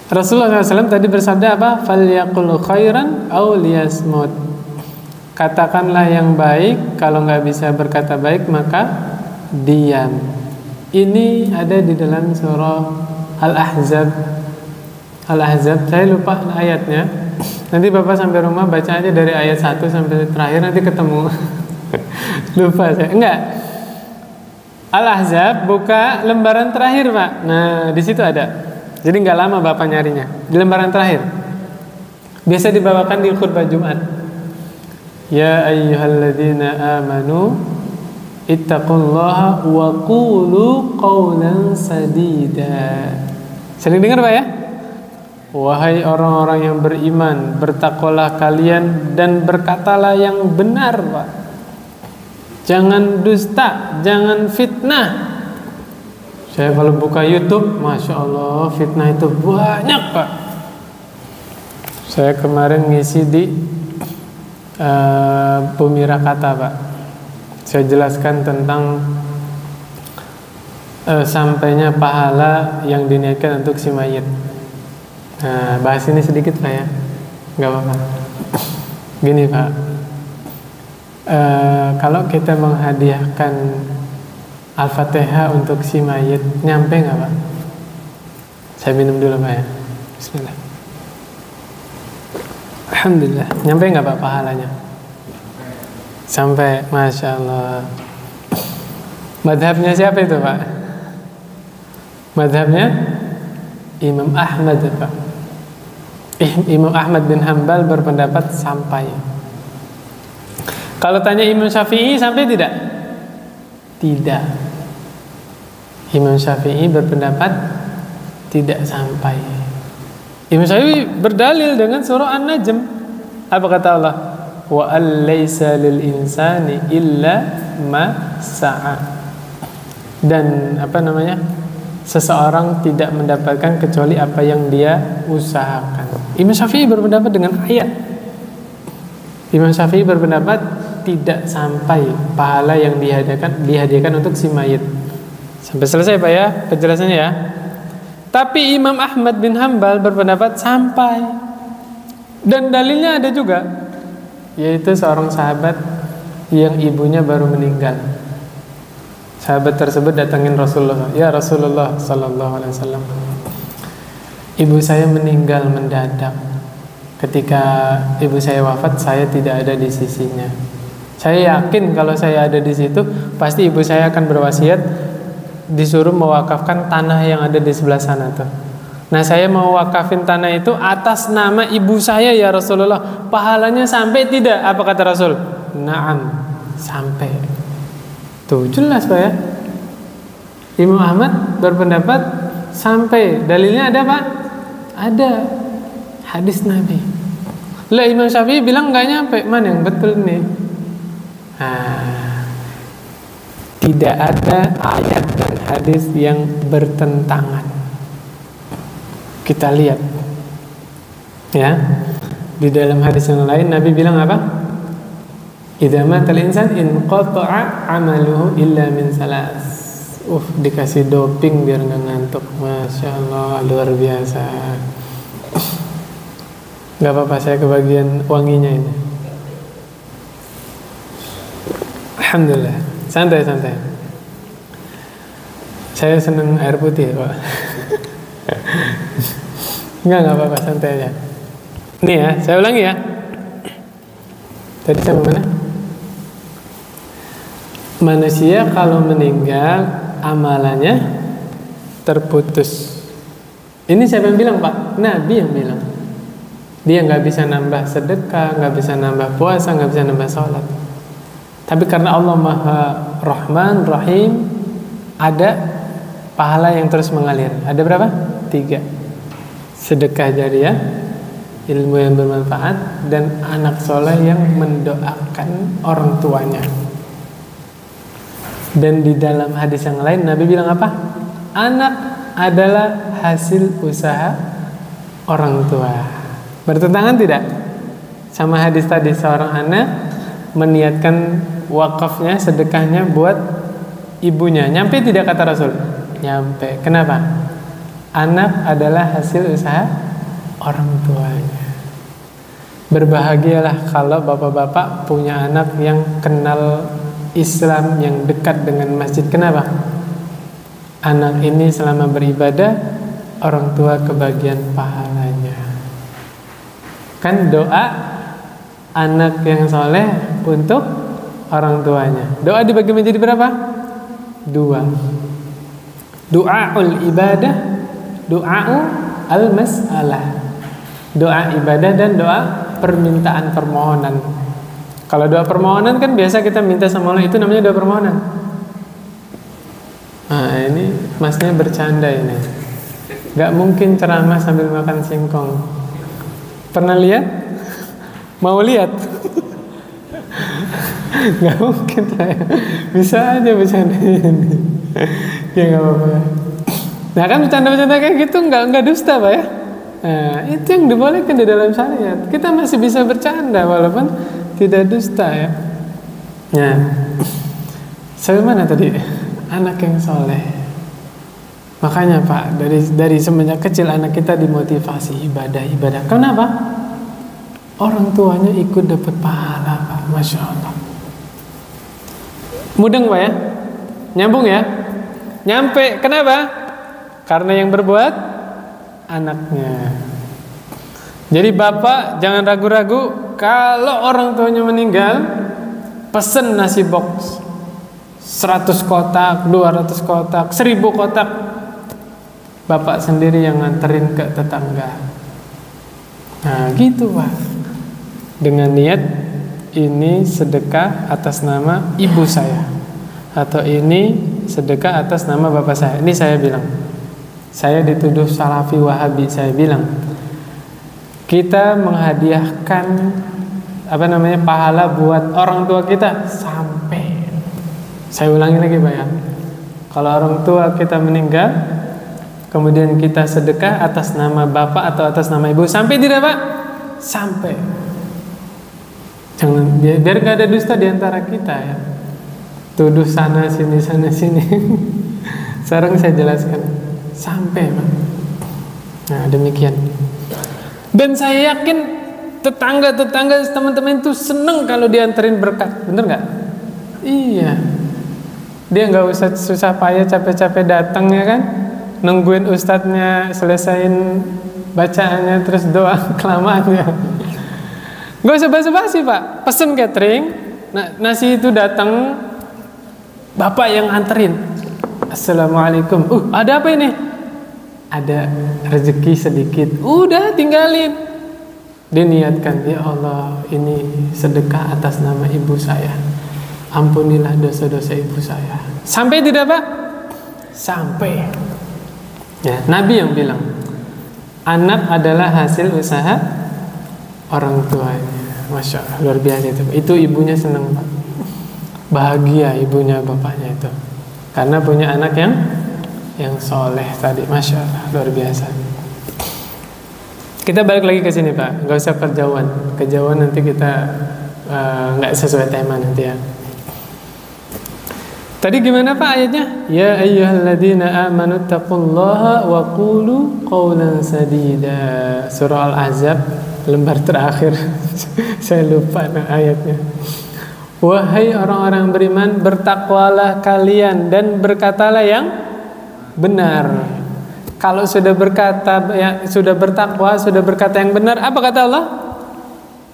Rasulullah SAW tadi bersabda apa? Falyaqul khairan aw liyasmut. Katakanlah yang baik, kalau nggak bisa berkata baik maka diam. Ini ada di dalam surah Al-Ahzab. Al-Ahzab, saya lupa ayatnya. Nanti Bapak sampai rumah baca aja dari ayat 1 sampai terakhir, nanti ketemu. Lupa saya. Enggak. Al-Ahzab buka lembaran terakhir, Pak. Nah, di situ ada. Jadi nggak lama Bapak nyarinya. Di lembaran terakhir. Biasa dibawakan di khutbah Jumat. Ya ayyuhalladzina amanu ittaqullaha wa qulu qawlan sadida. Sering dengar Pak ya? Wahai orang-orang yang beriman, bertakwalah kalian dan berkatalah yang benar, Pak. Jangan dusta, jangan fitnah. Saya kalau buka YouTube, Masya Allah, fitnah itu banyak, Pak. Saya kemarin ngisi di Bumi Rakata, Pak. Saya jelaskan tentang sampainya pahala yang diniatkan untuk si mayit. Nah, bahas ini sedikit Pak ya, nggak apa-apa. Gini Pak, kalau kita menghadiahkan Al-Fatihah untuk si mayit, nyampe nggak Pak? Saya minum dulu Pak ya. Bismillah. Alhamdulillah, nyampe nggak Pak pahalanya? Sampai, Masya Allah. Madhabnya siapa itu Pak? Madhabnya Imam Ahmad Pak. Imam Ahmad bin Hanbal berpendapat sampai. Kalau tanya Imam Syafi'i sampai tidak? Tidak. Imam Syafi'i berpendapat tidak sampai. Imam Syafi'i berdalil dengan surah An-Najm. Apa kata Allah? Wa allaysa lil insani illa ma sa'a. Dan apa namanya? Seseorang tidak mendapatkan kecuali apa yang dia usahakan. Imam Syafi'i berpendapat dengan ayat. Imam Syafi'i berpendapat tidak sampai pahala yang dihadiahkan untuk si mayit. Sampai selesai Pak ya penjelasannya ya. Tapi Imam Ahmad bin Hanbal berpendapat sampai. Dan dalilnya ada juga, yaitu seorang sahabat yang ibunya baru meninggal. Sahabat tersebut datangin Rasulullah. Ya Rasulullah Sallallahu Alaihi Wasallam, ibu saya meninggal mendadak. Ketika ibu saya wafat, saya tidak ada di sisinya. Saya yakin kalau saya ada di situ, pasti ibu saya akan berwasiat disuruh mewakafkan tanah yang ada di sebelah sana tuh. Nah, saya mau wakafin tanah itu atas nama ibu saya ya Rasulullah. Pahalanya sampai tidak? Apa kata Rasul? Naam, sampai. Tuh jelas Pak ya. Imam Ahmad berpendapat sampai. Dalilnya ada Pak? Ada. Hadis Nabi. Lah Imam Syafi'i bilang nggak nyampe. Mana yang betul nih? Nah, tidak ada ayat dan hadis yang bertentangan. Kita lihat ya. Di dalam hadis yang lain Nabi bilang apa? Idza matal insan inqata'a amaluhu illa min salas. Dikasih doping biar nggak ngantuk. Masya Allah, luar biasa. Gak apa-apa, saya kebagian wanginya ini. Alhamdulillah, santai-santai. Saya seneng air putih Pak. Enggak apa-apa, santai aja. Nih ya, saya ulangi ya. Tadi sampai mana? Manusia kalau meninggal amalannya terputus. Ini siapa yang bilang Pak? Nabi yang bilang. Dia nggak bisa nambah sedekah, nggak bisa nambah puasa, nggak bisa nambah sholat. Tapi karena Allah Maha Rahman Rahim, ada pahala yang terus mengalir. Ada berapa? 3. Sedekah jariyah, ilmu yang bermanfaat, dan anak soleh yang mendoakan orang tuanya. Dan di dalam hadis yang lain Nabi bilang apa? Anak adalah hasil usaha orang tua. Bertentangan tidak? Sama hadis tadi, seorang anak meniatkan wakafnya, sedekahnya buat ibunya. Nyampe tidak kata Rasul? Nyampe. Kenapa? anak adalah hasil usaha orang tuanya. Berbahagialah kalau bapak-bapak punya anak yang kenal Islam, yang dekat dengan masjid. Kenapa? Anak ini selama beribadah, orang tua kebagian pahalanya. Kan doa anak yang soleh untuk orang tuanya. Doa dibagi menjadi berapa? 2. Doaul ibadah, doa'u al-mas'alah. Doa ibadah dan doa permintaan permohonan. Kalau doa permohonan kan biasa kita minta sama Allah, itu namanya doa permohonan. Nah ini masnya bercanda ini. Gak mungkin ceramah sambil makan singkong. Pernah lihat? Mau lihat? Gak mungkin saya. Bisa aja bercanda ini. Ya gak apa-apa. Nah kan bercanda-bercanda kayak gitu nggak dusta Pak ya. Nah itu yang dibolehkan di dalam syariat. Kita masih bisa bercanda walaupun tidak dusta ya. Nah, sampai mana tadi? Anak yang soleh. Makanya Pak, dari semenjak kecil anak kita dimotivasi ibadah. Kenapa? Orang tuanya ikut dapat pahala Pak, Masya Allah. Mudeng Pak ya? Nyambung ya? Nyampe, kenapa? Karena yang berbuat anaknya. Jadi bapak jangan ragu-ragu, kalau orang tuanya meninggal, pesen nasi box 100 kotak, 200 kotak, 1000 kotak, bapak sendiri yang nganterin ke tetangga. Nah gitu Pak, dengan niat ini sedekah atas nama ibu saya, atau ini sedekah atas nama bapak saya. Ini saya bilang, saya dituduh salafi wahabi, saya bilang kita menghadiahkan pahala buat orang tua kita sampai, saya ulangi lagi Pak ya, kalau orang tua kita meninggal kemudian kita sedekah atas nama bapak atau atas nama ibu, sampai tidak Pak? Sampai. Jangan, biar gak ada dusta diantara kita ya, tuduh sana sini sekarang saya jelaskan sampai Pak. Nah demikian. Dan saya yakin tetangga-tetangga teman-teman itu seneng kalau dianterin berkat, bener nggak? Iya. Dia nggak usah susah payah capek-capek datang ya kan, nungguin ustadznya selesaiin bacaannya terus doa kelamaan ya. Nggak usah basa-basi Pak, pesen catering, nasi itu datang, bapak yang anterin. Assalamualaikum. Ada apa ini? Ada rezeki sedikit. Udah tinggalin. Diniatkan, ya Allah, ini sedekah atas nama ibu saya. Ampunilah dosa-dosa ibu saya. Sampai tidak Pak? Sampai. Ya, Nabi yang bilang, anak adalah hasil usaha orang tuanya. Masya Allah, luar biasa itu. Itu ibunya senang Pak. Bahagia ibunya bapaknya itu, karena punya anak yang soleh tadi. Masya Allah, luar biasa. Kita balik lagi ke sini Pak, nggak usah kejauhan nanti kita nggak sesuai tema nanti ya. Tadi gimana Pak ayatnya? Ya ayyuhalladzina amanu taqullaha wa qulu qawlan sadida. Surah Al-Ahzab lembar terakhir. Saya lupa ayatnya. Wahai orang-orang beriman, bertakwalah kalian dan berkatalah yang benar. Kalau sudah berkata sudah bertakwa, sudah berkata yang benar, apa kata Allah?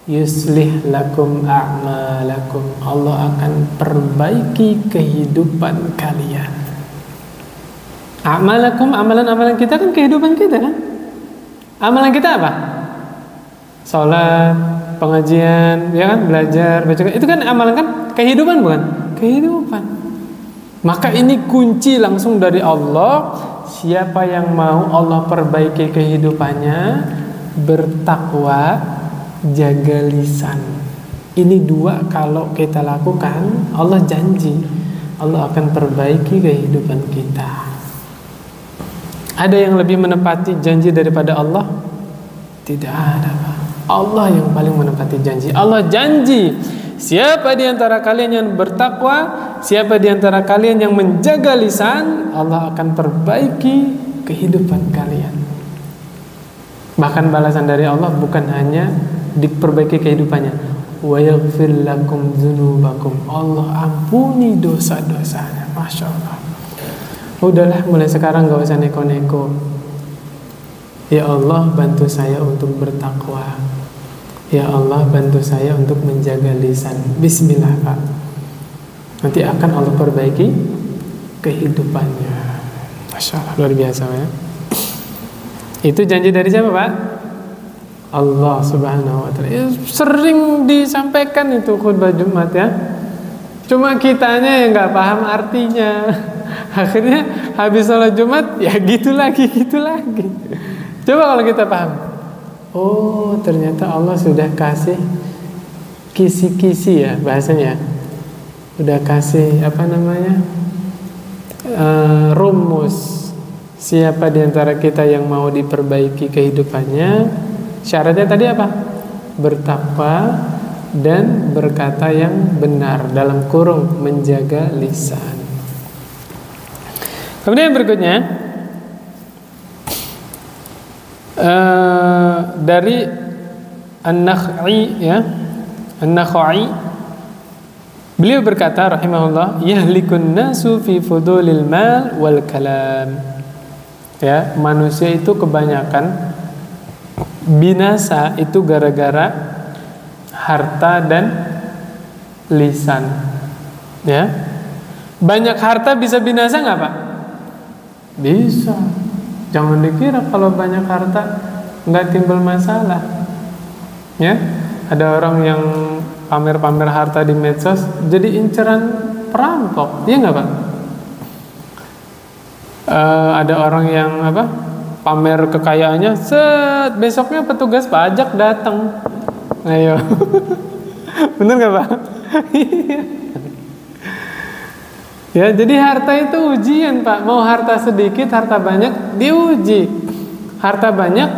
Yuslih lakum a'malakum. Allah akan perbaiki kehidupan kalian. A'malakum, amalan-amalan kita kan kehidupan kita kan. Amalan kita apa? Salat, pengajian, ya kan, belajar, baca, itu kan amalan kan, kehidupan bukan? Kehidupan. Maka ini kunci langsung dari Allah. Siapa yang mau Allah perbaiki kehidupannya, bertakwa, jaga lisan. Ini 2 kalau kita lakukan, Allah janji Allah akan perbaiki kehidupan kita. Ada yang lebih menepati janji daripada Allah? Tidak ada Pak. Allah yang paling menepati janji. Allah janji, siapa di antara kalian yang bertakwa, siapa di antara kalian yang menjaga lisan, Allah akan perbaiki kehidupan kalian. Bahkan balasan dari Allah bukan hanya diperbaiki kehidupannya, wa yaghfir lakum dzunubakum, Allah ampuni dosa-dosanya. Masya Allah. Udahlah, mulai sekarang gak usah neko-neko. Ya Allah, bantu saya untuk bertakwa. Ya Allah, bantu saya untuk menjaga lisan. Bismillah, Pak. Nanti akan Allah perbaiki kehidupannya. Masya Allah, luar biasa ya. Itu janji dari siapa, Pak? Allah Subhanahu wa Ta'ala. Sering disampaikan itu khutbah Jumat ya. Cuma kitanya yang nggak paham artinya. Akhirnya habis sholat Jumat ya gitu lagi. Coba kalau kita paham. Oh, ternyata Allah sudah kasih kisi-kisi ya bahasanya. Udah kasih apa namanya? Rumus. Siapa di antara kita yang mau diperbaiki kehidupannya? Syaratnya tadi apa? Bertakwa dan berkata yang benar, dalam kurung menjaga lisan. Kemudian berikutnya dari An-Nakhai ya, An-Nakhai, beliau berkata rahimahullah, yahlikun nasu fi fudulil mal wal kalam. Ya, manusia itu kebanyakan binasa itu gara-gara harta dan lisan. Ya, banyak harta bisa binasa nggak, Pak? Bisa. Jangan dikira kalau banyak harta nggak timbul masalah. Ya, ada orang yang pamer-pamer harta di medsos jadi inceran perampok, iya nggak, Pak? Ada orang yang pamer kekayaannya, besoknya petugas pajak datang. Ayo, bener nggak, Pak? Ya, jadi harta itu ujian, Pak. Mau harta sedikit, harta banyak, diuji. Harta banyak,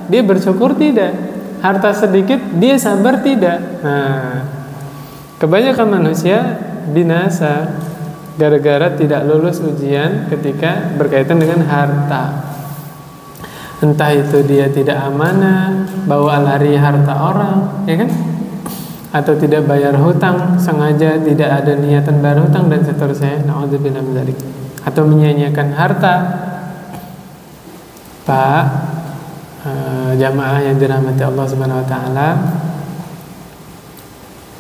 dia bersyukur tidak. Harta sedikit, dia sabar tidak. Nah, kebanyakan manusia binasa gara-gara tidak lulus ujian ketika berkaitan dengan harta. Entah itu dia tidak amanah, bawa lari harta orang, ya kan? Atau tidak bayar hutang, sengaja tidak ada niatan bayar hutang dan seterusnya. Na'udzubillah min dzalik. Atau menyia-nyiakan harta. Pak, jamaah yang dirahmati Allah Subhanahu wa taala,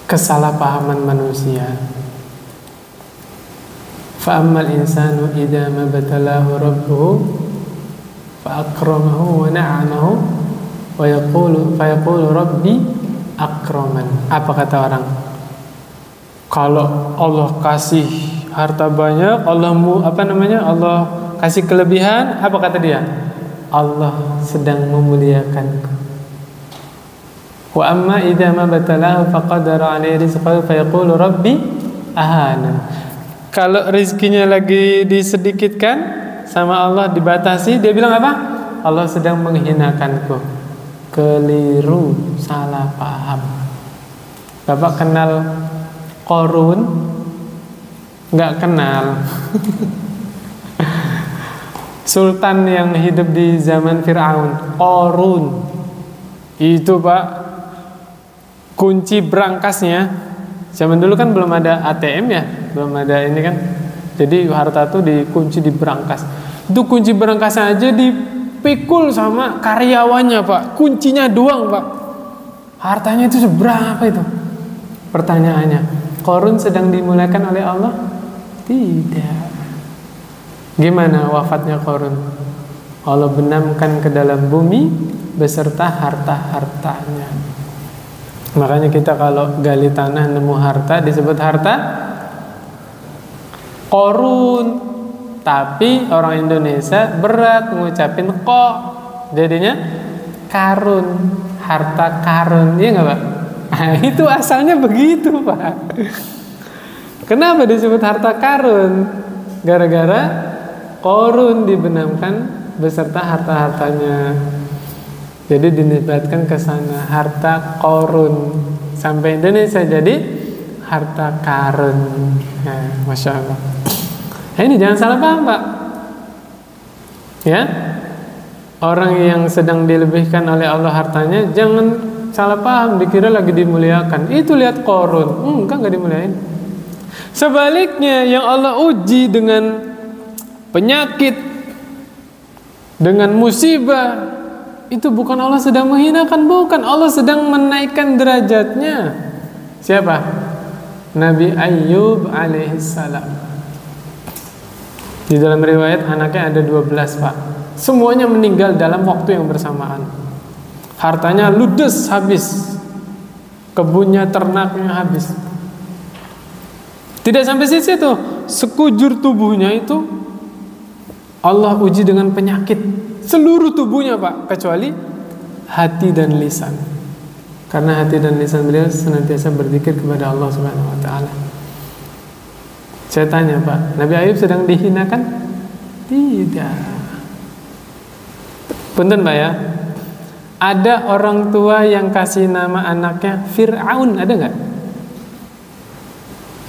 kesalahpahaman manusia. Fa ammal insanu idza mabtalahu rabbuhu fa akramahu wa na'amahu wa yaqulu rabbi akraman. Apa kata orang? Kalau Allah kasih harta banyak, Allah kasih kelebihan, apa kata dia? Allah sedang memuliakanku. Wa amma idza ma batalahu faqadara 'alaihi rizqahu fa yaqulu rabbi ahanan. Kalau rezekinya lagi disedikitkan sama Allah, dibatasi, dia bilang apa? Allah sedang menghinakanku. Keliru, salah paham. Bapak kenal Qarun? Nggak kenal. Sultan yang hidup di zaman Fir'aun, Qarun. Itu, Pak, kunci berangkasnya. Zaman dulu kan belum ada ATM ya, belum ada ini kan. Jadi harta tuh dikunci di berangkas. Itu kunci berangkasnya aja dipikul sama karyawannya, Pak. Kuncinya doang, Pak. Hartanya itu seberapa itu? Pertanyaannya, Qarun sedang dimuliakan oleh Allah? Tidak. Gimana wafatnya Qarun? Allah benamkan ke dalam bumi beserta harta-hartanya. Makanya kita kalau gali tanah nemu harta disebut harta Qarun. Tapi orang Indonesia berat ngucapin kok, jadinya karun, harta karun, iya nggak, Pak? Nah, itu asalnya begitu, Pak. Kenapa disebut harta karun? Gara-gara Qarun dibenamkan beserta harta-hartanya. Jadi dinisbatkan ke sana, harta Qarun. Sampai Indonesia jadi harta karun. Nah, Masya Allah. Nah, ini jangan salah paham, Pak. Ya, orang yang sedang dilebihkan oleh Allah hartanya, jangan salah paham, dikira lagi dimuliakan. Itu lihat Qarun, enggak dimuliain. Sebaliknya, yang Allah uji dengan penyakit, dengan musibah, itu bukan Allah sedang menghinakan, bukan. Allah sedang menaikkan derajatnya. Siapa? Nabi Ayyub alaihissalam. Di dalam riwayat anaknya ada 12, Pak. Semuanya meninggal dalam waktu yang bersamaan. Hartanya ludes habis, kebunnya, ternaknya habis. Tidak sampai situ, sekujur tubuhnya itu Allah uji dengan penyakit, seluruh tubuhnya, Pak, kecuali hati dan lisan. Karena hati dan lisan beliau senantiasa berzikir kepada Allah Subhanahu wa taala. Saya tanya, Pak, Nabi Ayub sedang dihinakan? Tidak. Punten, Pak ya. Ada orang tua yang kasih nama anaknya Fir'aun, ada nggak?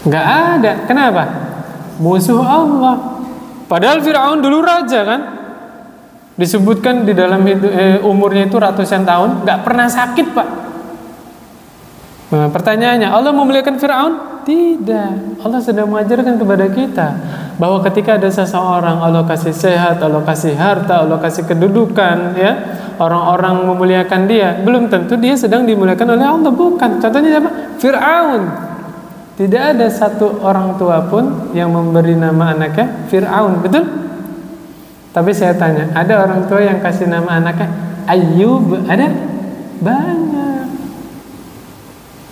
Nggak ada. Kenapa? Musuh Allah. Padahal Fir'aun dulu raja kan? Disebutkan di dalam umurnya itu ratusan tahun, nggak pernah sakit, Pak. Nah, pertanyaannya, Allah memuliakan Fir'aun? Tidak. Allah sedang mengajarkan kepada kita bahwa ketika ada seseorang Allah kasih sehat, Allah kasih harta, Allah kasih kedudukan, ya, orang-orang memuliakan dia, belum tentu dia sedang dimuliakan oleh Allah, bukan. Contohnya siapa? Fir'aun. Tidak ada satu orang tua pun yang memberi nama anaknya Fir'aun, betul? Tapi saya tanya, ada orang tua yang kasih nama anaknya Ayyub? Ada? Banyak.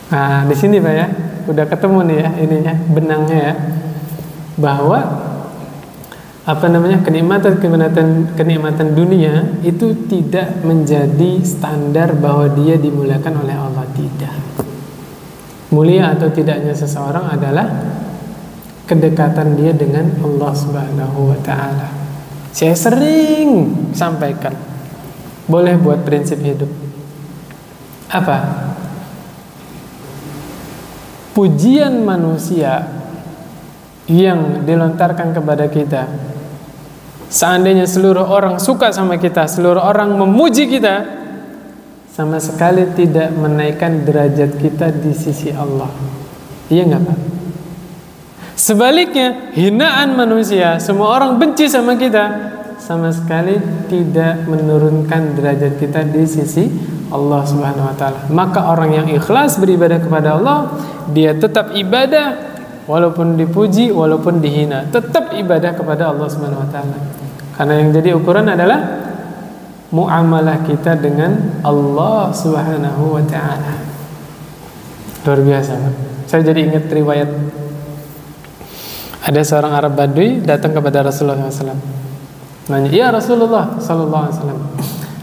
Nah, di sini, Pak ya, udah ketemu nih ya ininya, benangnya ya, bahwa kenikmatan dunia itu tidak menjadi standar bahwa dia dimuliakan oleh Allah, tidak. Mulia atau tidaknya seseorang adalah kedekatan dia dengan Allah Subhanahu wa taala. Saya sering sampaikan, boleh buat prinsip hidup. Apa? Pujian manusia yang dilontarkan kepada kita, seandainya seluruh orang suka sama kita, seluruh orang memuji kita, sama sekali tidak menaikkan derajat kita di sisi Allah. Iya nggak, Pak? Sebaliknya, hinaan manusia, semua orang benci sama kita, sama sekali tidak menurunkan derajat kita di sisi Allah Subhanahu wa taala. Maka orang yang ikhlas beribadah kepada Allah, dia tetap ibadah walaupun dipuji, walaupun dihina, tetap ibadah kepada Allah Subhanahu wa taala. Karena yang jadi ukuran adalah muamalah kita dengan Allah Subhanahu wa taala. Luar biasa, Pak. Saya jadi ingat riwayat. Ada seorang Arab Badui datang kepada Rasulullah SAW. Nanya, "Ya Rasulullah sallallahu alaihi wasallam,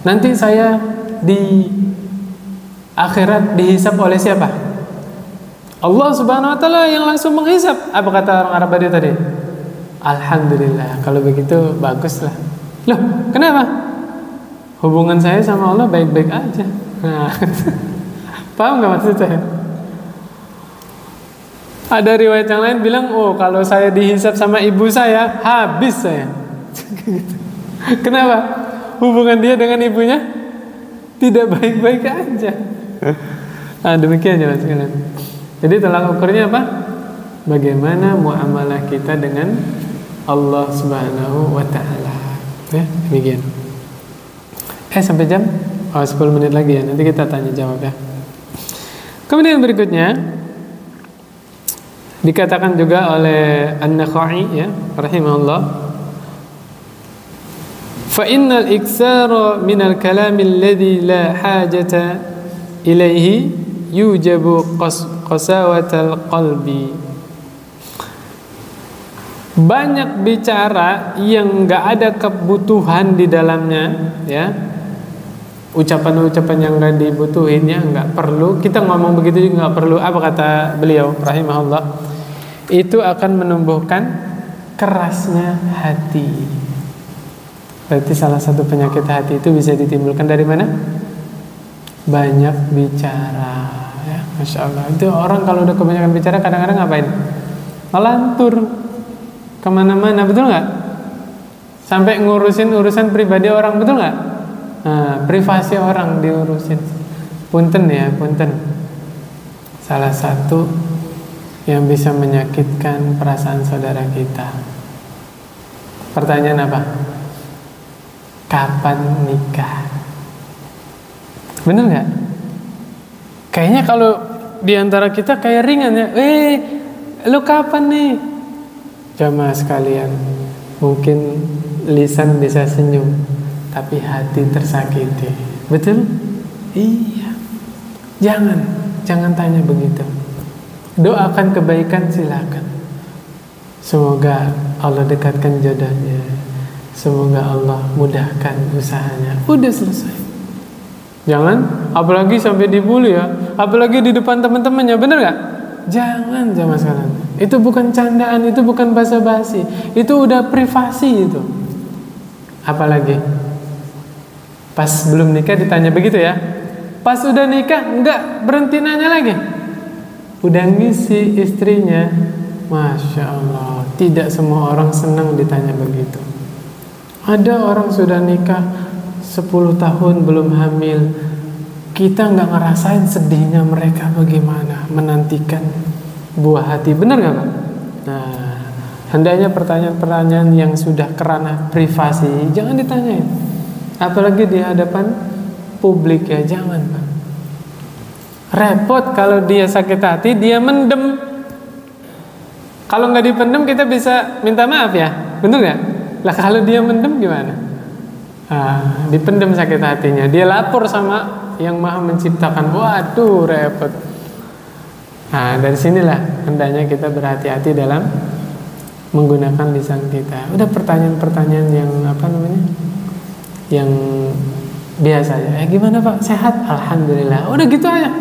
nanti saya di akhirat dihisab oleh siapa?" Allah Subhanahu wa taala yang langsung menghisab. Apa kata orang Arab Badui tadi? Alhamdulillah, kalau begitu baguslah. Loh, kenapa? Hubungan saya sama Allah baik-baik aja. Nah, paham nggak maksud saya? Ada riwayat yang lain bilang, oh kalau saya dihisab sama ibu saya, habis saya. Kenapa? Hubungan dia dengan ibunya tidak baik-baik aja. Nah, demikian ya sekalian. Jadi tolak ukurnya apa? Bagaimana muamalah kita dengan Allah Subhanahu wa taala. Ya, demikian. Sampai jam? 10 menit lagi ya. Nanti kita tanya jawab ya. Kemudian berikutnya dikatakan juga oleh An-Nakhai ya, rahimahullah, fa innal iksara minal kalami alladhi la hajata ilaihi yujabu qasawatal qalbi. Banyak bicara yang enggak ada kebutuhan di dalamnya ya, ucapan-ucapan yang enggak dibutuhin ya, enggak perlu. Kita ngomong begitu juga enggak perlu. Apa kata beliau rahimahullah? Itu akan menumbuhkan kerasnya hati. Berarti salah satu penyakit hati itu bisa ditimbulkan dari mana? Banyak bicara ya, Masya Allah. Itu orang kalau udah kebanyakan bicara kadang-kadang ngapain? Melantur kemana-mana, betul nggak? Sampai ngurusin urusan pribadi orang, betul nggak? Nah, privasi orang diurusin. Punten ya, punten. Salah satu yang bisa menyakitkan perasaan saudara kita. Pertanyaan apa? Kapan nikah? Bener nggak? Kayaknya kalau diantara kita kayak ringan ya. Lu kapan nih? Jamaah sekalian, mungkin lisan bisa senyum, tapi hati tersakiti. Betul? Iya. Jangan tanya begitu. Doakan kebaikan, silakan. Semoga Allah dekatkan jodohnya. Semoga Allah mudahkan usahanya. Udah selesai. Jangan, apalagi sampai dibully ya, apalagi di depan teman-temannya, bener gak? Jangan jamaah sekalian. Itu bukan candaan, itu bukan basa-basi, itu udah privasi itu. Apalagi pas belum nikah ditanya begitu ya. Pas udah nikah enggak, berhenti nanya lagi. Udah ngisi istrinya. Masya Allah, tidak semua orang senang ditanya begitu. Ada orang sudah nikah 10 tahun belum hamil, kita nggak ngerasain sedihnya mereka bagaimana menantikan buah hati, benar nggak Pak? Nah, hendaknya pertanyaan-pertanyaan yang sudah kerana privasi jangan ditanyain, apalagi di hadapan publik ya, jangan Pak. Repot kalau dia sakit hati dia mendem. Kalau nggak dipendem kita bisa minta maaf ya, benar nggak? Lah kalau dia mendem gimana? Dipendam sakit hatinya, dia lapor sama yang maha menciptakan. Waduh, repot. Nah, dari sinilah hendaknya kita berhati-hati dalam menggunakan lisan kita. Udah pertanyaan-pertanyaan yang yang biasa aja. Gimana Pak, sehat? Alhamdulillah. Udah gitu aja.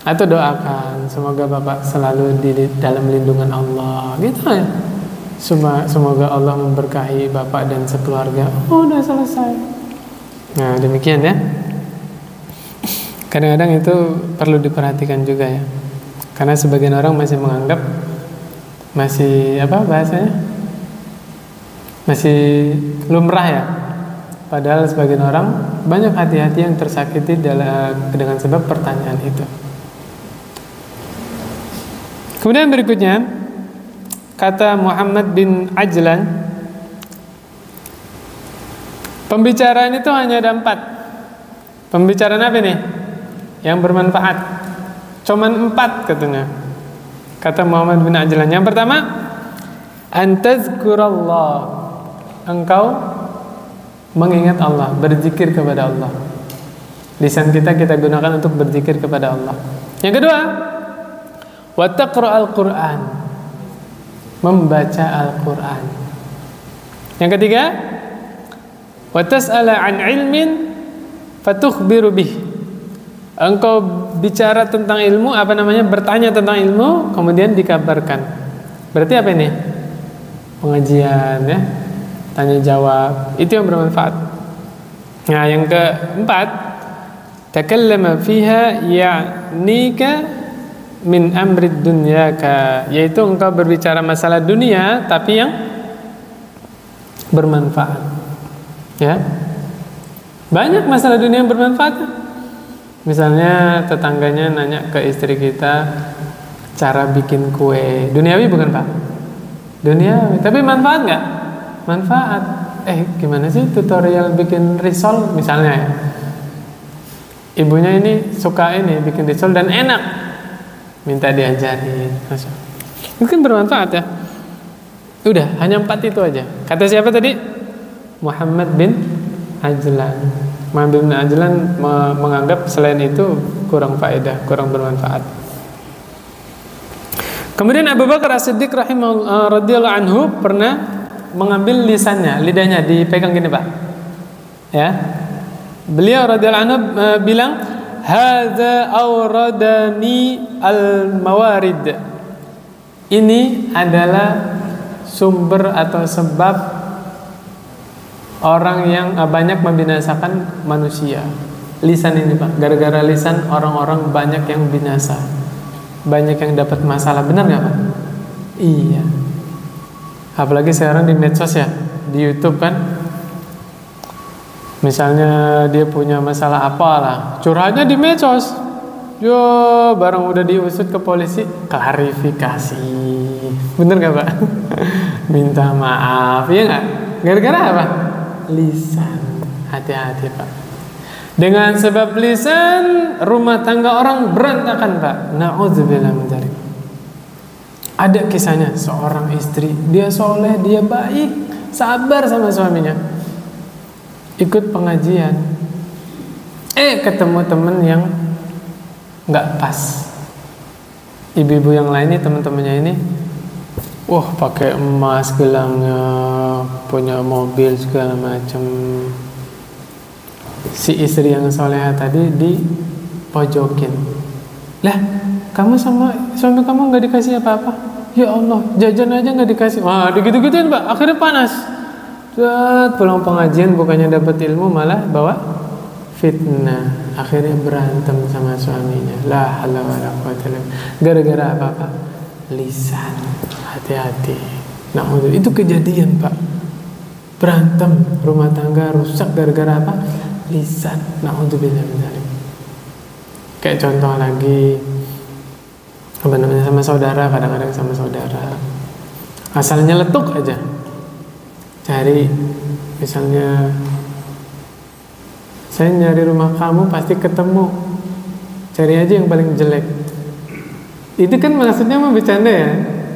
Atau doakan semoga Bapak selalu di dalam lindungan Allah, gitu aja. Semoga Allah memberkahi Bapak dan sekeluarga. Udah selesai. Nah, demikian ya. Kadang-kadang itu perlu diperhatikan juga ya. Karena sebagian orang masih menganggap masih bahasanya? Masih lumrah ya. Padahal sebagian orang banyak hati-hati yang tersakiti dengan sebab pertanyaan itu. Kemudian berikutnya, kata Muhammad bin Ajlan, pembicaraan itu hanya ada 4. Pembicaraan apa nih? Yang bermanfaat. Cuman 4 katanya. Kata Muhammad bin Ajlan. Yang pertama, antazkurallah. Engkau mengingat Allah, berzikir kepada Allah. Lisan kita gunakan untuk berzikir kepada Allah. Yang kedua, wa taqra'al Qur'an. Membaca Al-Quran. Yang ketiga, wa tas'ala an ilmin fatukhbiru bih. Engkau bicara tentang ilmu, bertanya tentang ilmu, kemudian dikabarkan. Berarti apa ini? Pengajian ya, tanya jawab, itu yang bermanfaat. Nah, yang keempat, takallama fiha ya'nika min amrid dunyaka, yaitu engkau berbicara masalah dunia tapi yang bermanfaat. Ya. Banyak masalah dunia yang bermanfaat. Misalnya tetangganya nanya ke istri kita cara bikin kue. Duniawi bukan Pak? Duniawi, tapi manfaat nggak? Manfaat. Gimana sih tutorial bikin risol misalnya ya? Ibunya ini suka bikin risol dan enak, minta diajarin. Itu kan bermanfaat ya. Udah, hanya 4 itu aja. Kata siapa tadi? Muhammad bin Ajlan. Muhammad bin Ajlan menganggap selain itu kurang faedah, kurang bermanfaat. Kemudian Abu Bakar As-Siddiq radhiyallahu anhu pernah mengambil lidahnya dipegang gini Pak. Ya. Beliau radhiyallahu anhu bilang, hadza awradani al-mawarid. Ini adalah sumber atau sebab orang yang banyak membinasakan manusia. Lisan ini Pak, gara-gara lisan orang-orang banyak yang binasa, banyak yang dapat masalah. Benar nggak Pak? Iya. Apalagi sekarang di medsos ya, di YouTube kan, misalnya dia punya masalah apalah, curhatnya di medsos, yo barang udah diusut ke polisi, klarifikasi, bener gak Pak? Minta maaf, ya nggak? Gara-gara apa? Lisan. Hati-hati Pak. Dengan sebab lisan rumah tangga orang berantakan Pak. Na'udzubillah min dzalik. Ada kisahnya seorang istri, dia soleh, dia baik, sabar sama suaminya. Ikut pengajian, ketemu temen yang nggak pas. Ibu-ibu yang lain nih, teman-temannya ini, wah pakai emas gelangnya, punya mobil segala macam. Si istri yang soleha tadi dipojokin. Lah, kamu sama suami kamu nggak dikasih apa-apa? Ya Allah, jajan aja nggak dikasih. Wah, digitu-gituin Pak. Akhirnya panas. Pulang pengajian bukannya dapat ilmu, malah bawa fitnah. Akhirnya berantem sama suaminya. La haula wala quwwata illa billah. Gara-gara apa? Lisan. Hati-hati. Nah, itu kejadian Pak. Berantem, rumah tangga rusak gara-gara apa? Lisan. Na'udzubillah min dzalik. Kayak contoh lagi, apa namanya, sama saudara, kadang-kadang sama saudara asalnya letuk aja, cari misalnya, saya nyari rumah kamu pasti ketemu, cari aja yang paling jelek. Itu kan maksudnya mau bercanda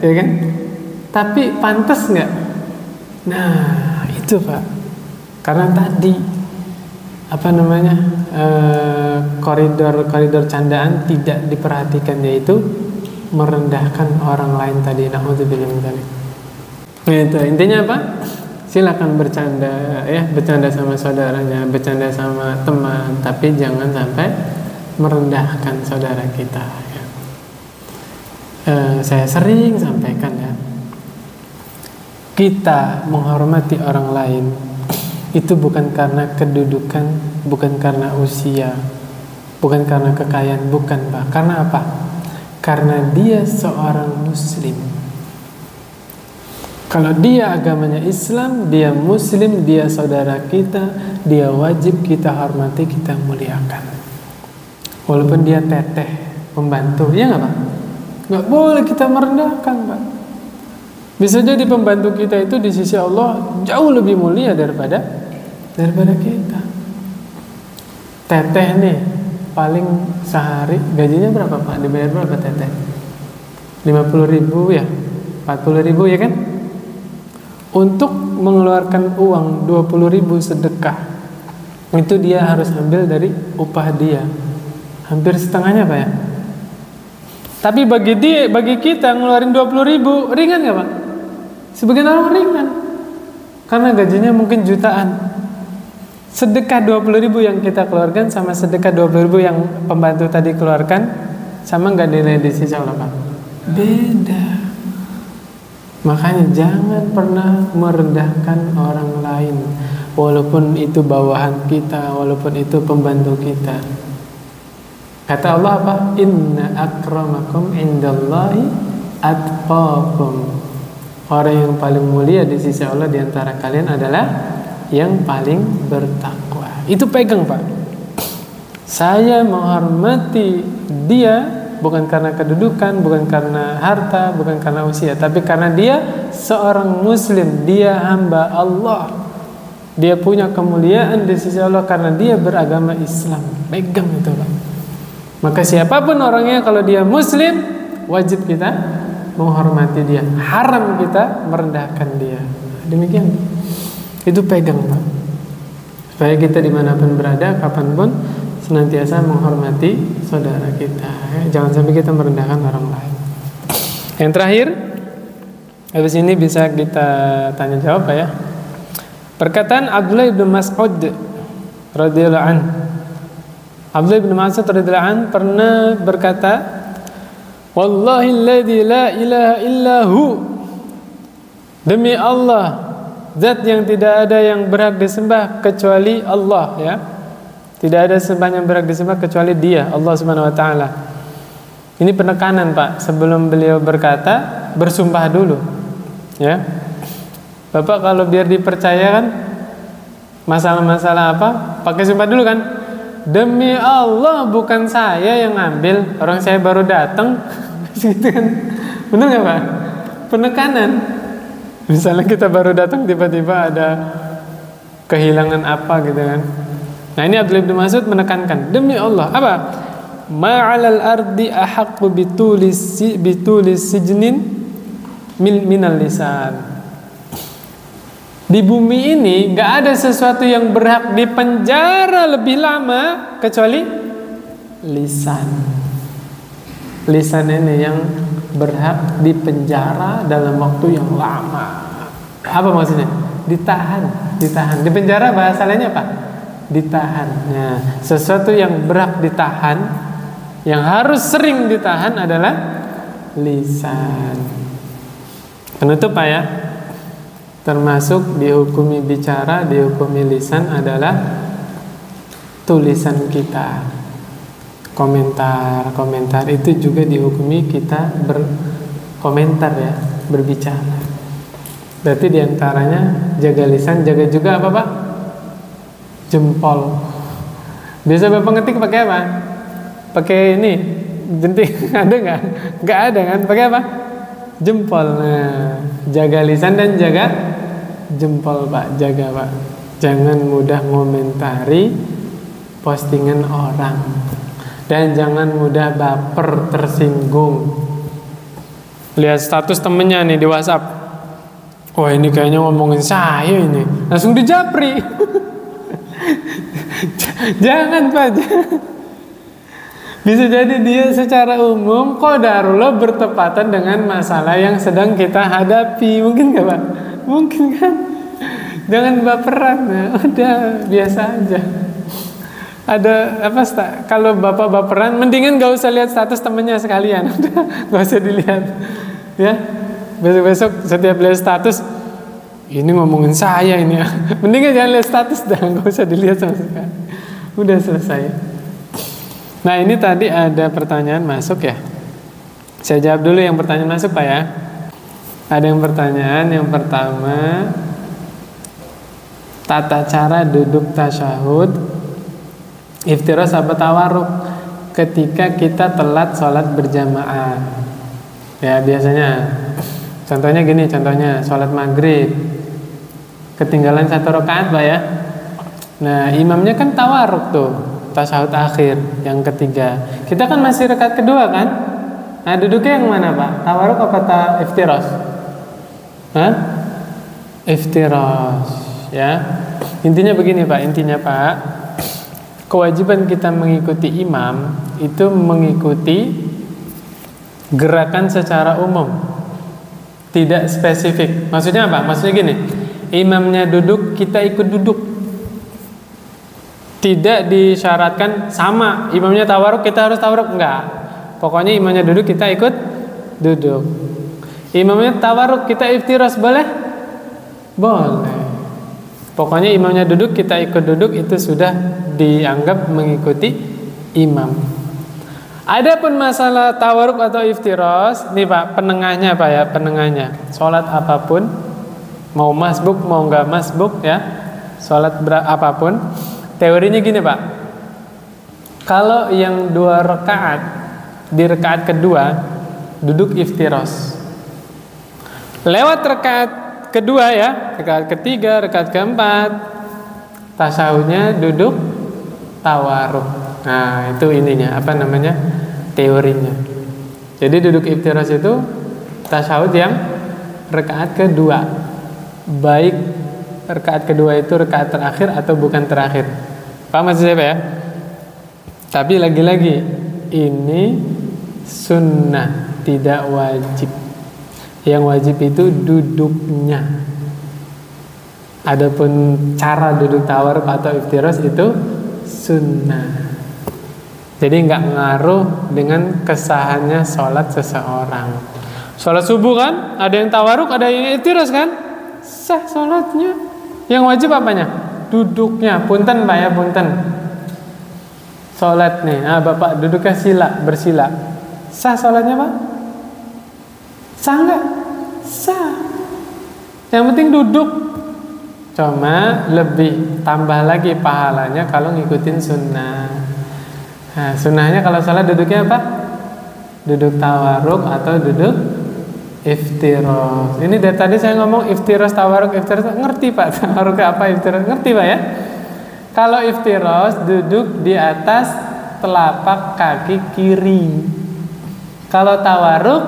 ya kan? Tapi pantas nggak? Nah itu Pak, karena tadi apa namanya, koridor candaan tidak diperhatikan, yaitu merendahkan orang lain tadi. Na'udzubillah min dzalik. Itu intinya apa? Silakan bercanda ya, bercanda sama saudaranya, bercanda sama teman, tapi jangan sampai merendahkan saudara kita ya. Saya sering sampaikan ya, kita menghormati orang lain itu bukan karena kedudukan, bukan karena usia, bukan karena kekayaan, bukan Pak. Karena apa? Karena dia seorang muslim. Kalau dia agamanya Islam, dia muslim, dia saudara kita, dia wajib kita hormati, kita muliakan. Walaupun dia teteh, pembantu, ya nggak Pak? Nggak boleh kita merendahkan Pak. Bisa jadi pembantu kita itu di sisi Allah jauh lebih mulia daripada kita. Teteh nih paling sehari gajinya berapa Pak? Dibayar berapa teteh? 50.000 ya? 40.000 ya kan? Untuk mengeluarkan uang 20.000 sedekah, itu dia harus ambil dari upah dia, hampir setengahnya Pak ya. Tapi bagi kita ngeluarin 20.000 ringan gak Pak? Sebagian orang ringan, karena gajinya mungkin jutaan. Sedekah 20.000 yang kita keluarkan sama sedekah 20.000 yang pembantu tadi keluarkan, sama nggak nilai di sisi Allah Pak? Beda. Makanya jangan pernah merendahkan orang lain, walaupun itu bawahan kita, walaupun itu pembantu kita. Kata Allah apa? Inna akramakum indallahi atqakum. Orang yang paling mulia di sisi Allah di antara kalian adalah yang paling bertakwa. Itu pegang Pak. Saya menghormati dia bukan karena kedudukan, bukan karena harta, bukan karena usia, tapi karena dia seorang muslim, dia hamba Allah. Dia punya kemuliaan di sisi Allah karena dia beragama Islam. Pegang itu Pak. Maka siapapun orangnya, kalau dia muslim, wajib kita menghormati dia, haram kita merendahkan dia. Demikian. Itu pegang Pak, supaya kita dimanapun berada, kapanpun senantiasa menghormati saudara kita ya. Jangan sampai kita merendahkan orang lain. Yang terakhir, habis ini bisa kita tanya jawab Pak ya. Perkataan Abdullah bin Mas'ud radhiyallahu an. Abdullah bin Mas'ud radhiyallahu an pernah berkata, wallahi alladzi la ilaha illahu, demi Allah zat yang tidak ada yang berhak disembah kecuali Allah ya. Tidak ada sembahan yang berhak disembah kecuali Dia, Allah Subhanahu wa taala. Ini penekanan Pak, sebelum beliau berkata, bersumpah dulu. Ya. Bapak kalau biar dipercaya kan, masalah-masalah apa, pakai sumpah dulu kan. Demi Allah bukan saya yang ngambil, orang saya baru datang. Gitu kan. Benar nggak Pak? Penekanan. Misalnya kita baru datang tiba-tiba ada kehilangan apa gitu kan. Nah ini Abdullah bin Mas'ud menekankan, demi Allah apa? Ma'alal ardi ahaqqu bitulis sijnin minal lisan. Di bumi ini gak ada sesuatu yang berhak dipenjara lebih lama kecuali lisan. Lisan ini yang berhak dipenjara dalam waktu yang lama. Apa maksudnya? Ditahan. Di penjara bahasa lainnya apa? Ditahan. Nah, sesuatu yang berhak ditahan, yang harus sering ditahan adalah lisan. Penutup Pak ya. Termasuk dihukumi bicara, dihukumi lisan adalah tulisan kita. Komentar itu juga dihukumi kita berkomentar ya, berbicara. Berarti diantaranya jaga lisan, jaga juga apa Pak? Jempol. Biasa Bapak ngetik pakai apa? Pakai ini, jentik ada nggak? Nggak ada kan? Pakai apa? Jempol. Nah, jaga lisan dan jaga jempol Pak, jaga Pak. Jangan mudah ngomentari postingan orang. Dan jangan mudah baper, tersinggung. Lihat status temennya nih di WhatsApp. Wah ini kayaknya ngomongin saya ini. Langsung dijapri. Jangan Pak. Bisa jadi dia secara umum qadarullah bertepatan dengan masalah yang sedang kita hadapi. Mungkin gak Pak? Mungkin kan? Jangan baperan ya. Udah biasa aja. Ada apa kalau Bapak baperan mendingan gak usah lihat status temennya sekalian. Udah gak usah dilihat. Ya. Besok-besok setiap lihat status ini ngomongin saya ini ya. Mendingan jangan lihat status dah, gak usah dilihat sama sekali. Udah selesai. Nah ini tadi ada pertanyaan masuk ya. Saya jawab dulu yang pertanyaan masuk Pak ya. Ada yang pertanyaan yang pertama, tata cara duduk tasyahud iftiras apa tawarruk ketika kita telat sholat berjamaah. Ya biasanya contohnya gini, contohnya sholat maghrib ketinggalan 1 rakaat Pak ya. Nah imamnya kan tawarruk tuh, tasyahud akhir yang ketiga. Kita kan masih rakaat kedua kan. Nah duduknya yang mana Pak? Tawarruk apa iftiras? Hah? Iftiras ya. Intinya begini Pak, kewajiban kita mengikuti imam itu mengikuti gerakan secara umum, tidak spesifik. Maksudnya apa? Maksudnya gini, imamnya duduk, kita ikut duduk. Tidak disyaratkan sama, imamnya tawarruk, kita harus tawarruk, enggak. Pokoknya imamnya duduk, kita ikut duduk. Imamnya tawarruk, kita iftiras, boleh? Boleh. Pokoknya imamnya duduk, kita ikut duduk, itu sudah dianggap mengikuti imam. Adapun masalah tawarruk atau iftiras, nih Pak, penengahnya Pak ya, penengahnya. Sholat apapun, mau masbuk, mau nggak masbuk ya, sholat apapun. Teorinya gini Pak, kalau yang 2 rakaat di rakaat kedua duduk iftiras, lewat rakaat kedua ya, rakaat ketiga, rakaat keempat, tasyahudnya duduk tawarruk. Nah itu ininya, apa namanya, teorinya. Jadi duduk iftiras itu tasyahud yang rakaat kedua, baik rakaat kedua itu rakaat terakhir atau bukan terakhir. Paham maksud saya Pak ya? Tapi lagi-lagi ini sunnah, tidak wajib. Yang wajib itu duduknya. Adapun cara duduk tawarruk atau iftiras itu sunnah. Jadi nggak ngaruh dengan kesahannya sholat seseorang. Sholat subuh kan, ada yang tawarruk, ada yang iftiras kan, sah sholatnya. Yang wajib apanya? Duduknya. Punten Pak ya, punten. Sholat nih, Bapak duduknya bersila. Sah sholatnya Pak? Sah nggak? Sah. Yang penting duduk. Cuma lebih tambah lagi pahalanya kalau ngikutin sunnah. Nah, sunnahnya kalau salah duduknya apa? Duduk tawaruk atau duduk iftiros. Ini dari tadi saya ngomong iftiros, tawaruk, iftiros. Ngerti Pak tawaruk apa, iftiros? Ngerti Pak ya? Kalau iftiros duduk di atas telapak kaki kiri. Kalau tawaruk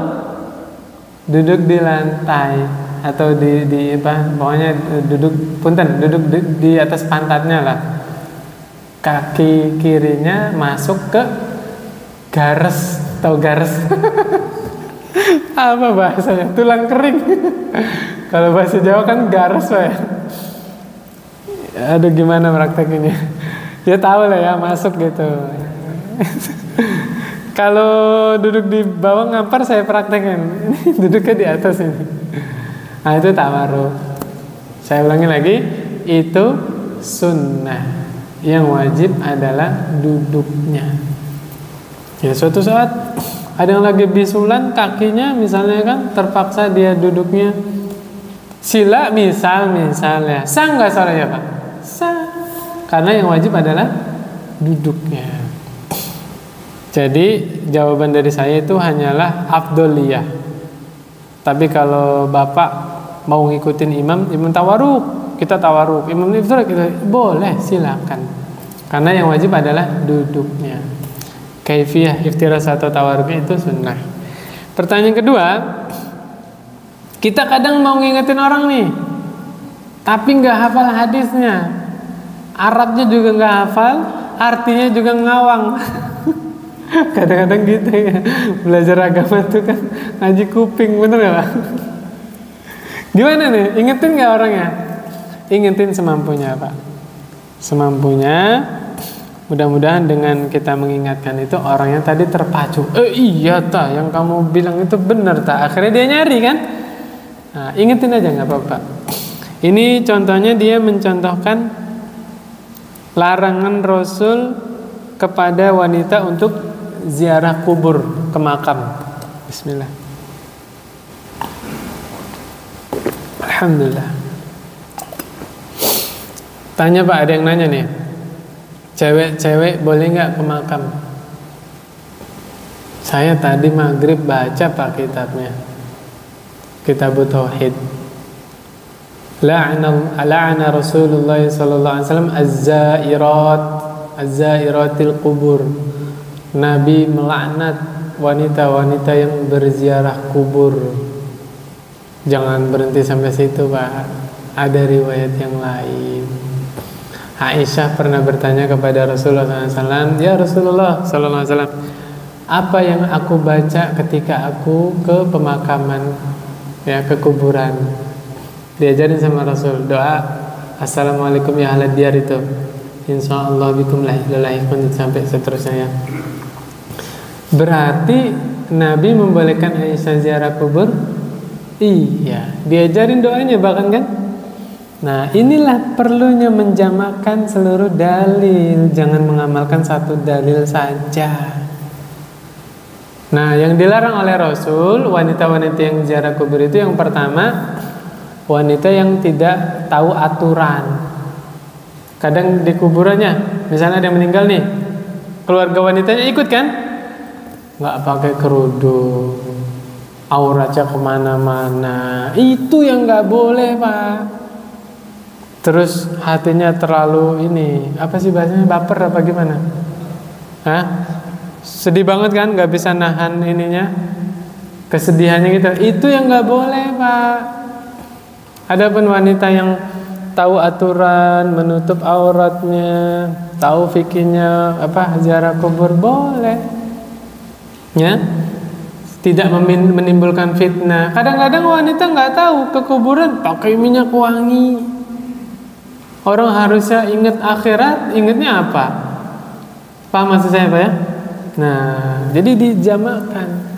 duduk di lantai atau di apa? Pokoknya duduk di atas pantatnya lah. Kaki kirinya masuk ke gares, tahu gares? Apa bahasanya? Tulang kering. Kalau bahasa Jawa kan gares Pak ya. Aduh gimana praktekinnya? Ya tahu lah ya, masuk gitu. Kalau duduk di bawah ngampar saya praktekin. Duduknya di atas ini. Nah itu tawaruk. Saya ulangi lagi, itu sunnah. Yang wajib adalah duduknya. Ya suatu saat ada yang lagi bisulan kakinya misalnya kan terpaksa dia duduknya sila misalnya sah nggak soalnya Pak? Sah, karena yang wajib adalah duduknya. Jadi jawaban dari saya itu hanyalah afdoliyah. Tapi kalau Bapak mau ngikutin imam tawaruk, kita tawaruk, imam iftirak kita boleh, silakan. Karena yang wajib adalah duduknya. Kaifiyah iftiras atau tawaruknya itu sunnah. Pertanyaan kedua, kita kadang mau ngingetin orang nih, tapi nggak hafal hadisnya, Arabnya juga nggak hafal, artinya juga ngawang. Kadang-kadang gitu ya, belajar agama tuh kan ngaji kuping, bener nggak Pak? Gimana nih, ingetin nggak orangnya? Ingetin semampunya Pak, semampunya. Mudah-mudahan dengan kita mengingatkan itu orangnya tadi terpacu. Iya ta, yang kamu bilang itu benar ta. Akhirnya dia nyari kan. Nah, ingetin aja nggak apa-apa. Ini contohnya dia mencontohkan larangan Rasul kepada wanita untuk ziarah kubur ke makam. Bismillah. Alhamdulillah. Tanya Pak, ada yang nanya nih. Cewek-cewek boleh nggak ke makam? Saya tadi maghrib baca Pak kitabnya, Kitabut Tauhid. La'ana Rasulullah sallallahu alaihi wasallam az-zairatil qubur. Nabi melaknat wanita-wanita yang berziarah kubur. Jangan berhenti sampai situ Pak, ada riwayat yang lain. Aisyah pernah bertanya kepada Rasulullah SAW, ya Rasulullah SAW, apa yang aku baca ketika aku ke pemakaman, ya ke kuburan? Diajarin sama Rasul doa Assalamualaikum ya ahlad diyar itu, insyaallah bikum lahikun sampai seterusnya ya. Berarti Nabi membolehkan Aisyah ziarah kubur? Iya, diajarin doanya bahkan kan. Nah inilah perlunya menjamakan seluruh dalil, jangan mengamalkan satu dalil saja. Nah yang dilarang oleh Rasul, wanita-wanita yang ziarah kubur itu yang pertama, wanita yang tidak tahu aturan. Kadang di kuburannya, misalnya ada yang meninggal nih, keluarga wanitanya ikut kan, nggak pakai kerudung, auratnya kemana-mana, itu yang nggak boleh Pak. Terus hatinya terlalu ini, apa sih bahasanya, baper apa gimana? Hah? Sedih banget kan, nggak bisa nahan ininya, kesedihannya gitu. Itu yang nggak boleh Pak. Adapun wanita yang tahu aturan, menutup auratnya, tahu fikihnya, apa ziarah kubur boleh, ya, tidak menimbulkan fitnah. Kadang-kadang wanita nggak tahu ke kuburan pakai minyak wangi. Orang harusnya ingat akhirat, ingatnya apa? Paham maksud saya Pak ya? Nah, jadi dijamakan.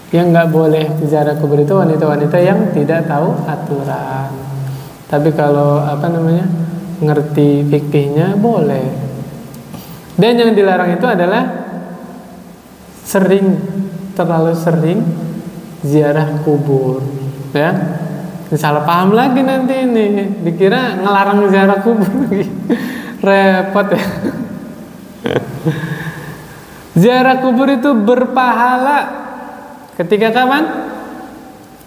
Yang nggak boleh ziarah kubur itu wanita-wanita yang tidak tahu aturan. Tapi kalau ngerti fikihnya boleh. Dan yang dilarang itu adalah terlalu sering ziarah kubur, ya. Salah paham lagi nanti ini, dikira ngelarang ziarah kubur lagi. Repot ya. Ziarah kubur itu berpahala ketika kapan?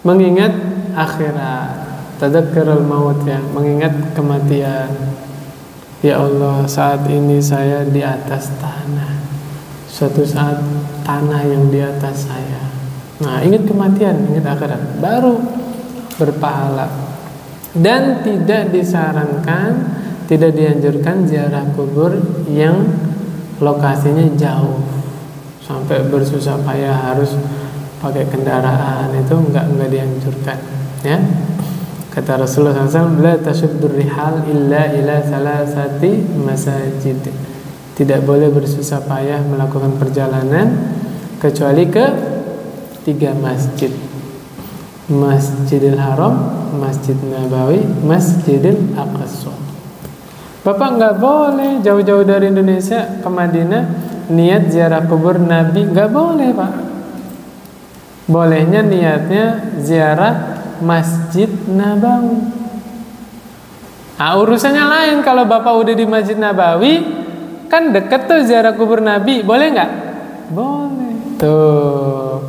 Mengingat akhirat. Tadzakkarul maut, ya, mengingat kematian. Ya Allah, saat ini saya di atas tanah. Suatu saat tanah yang di atas saya. Nah, ingat kematian, ingat akhirat, baru berpahala. Dan tidak disarankan, tidak dianjurkan ziarah kubur yang lokasinya jauh sampai bersusah payah harus pakai kendaraan, itu enggak dianjurkan, ya. Kata Rasulullah SAW, la tasyuddur rihal illa ila salasati masajid. Tidak boleh bersusah payah melakukan perjalanan kecuali ke 3 masjid. Masjidil Haram, Masjid Nabawi, Masjidil Aqsa. Bapak nggak boleh jauh-jauh dari Indonesia ke Madinah niat ziarah kubur Nabi, nggak boleh, Pak. Bolehnya niatnya ziarah Masjid Nabawi. Nah, urusannya lain kalau Bapak udah di Masjid Nabawi, kan deket tuh ziarah kubur Nabi, boleh nggak? Boleh. Tuh,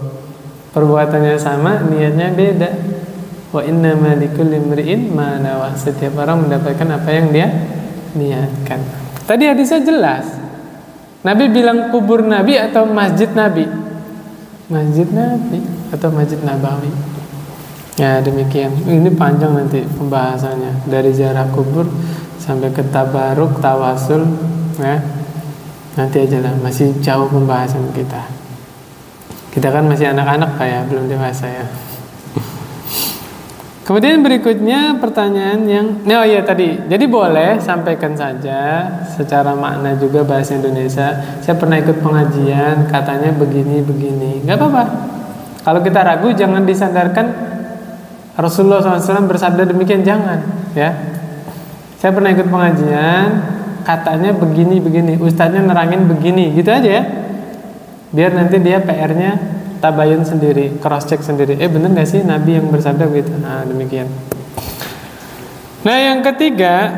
perbuatannya sama, niatnya beda. Wa innama likulli imri'in ma nawa. Setiap orang mendapatkan apa yang dia niatkan. Tadi hadisnya jelas. Nabi bilang kubur Nabi atau Masjid Nabi? Masjid Nabi atau Masjid Nabawi. Ya, demikian. Ini panjang nanti pembahasannya, dari ziarah kubur sampai ke tabaruk, tawasul, ya. Nanti aja lah, masih jauh pembahasan kita. Kita kan masih anak-anak, Pak, ya, belum dewasa, ya. Kemudian berikutnya pertanyaan yang, oh iya tadi, jadi boleh sampaikan saja secara makna juga bahasa Indonesia. Saya pernah ikut pengajian, katanya begini, nggak apa-apa. Kalau kita ragu, jangan disandarkan Rasulullah SAW bersabda demikian, jangan, ya. Saya pernah ikut pengajian, katanya begini, ustadznya nerangin begini, gitu aja, ya. Biar nanti dia PR-nya tabayun sendiri, cross check sendiri. Bener gak sih Nabi yang bersabda begitu? Nah, demikian. Nah, yang ketiga,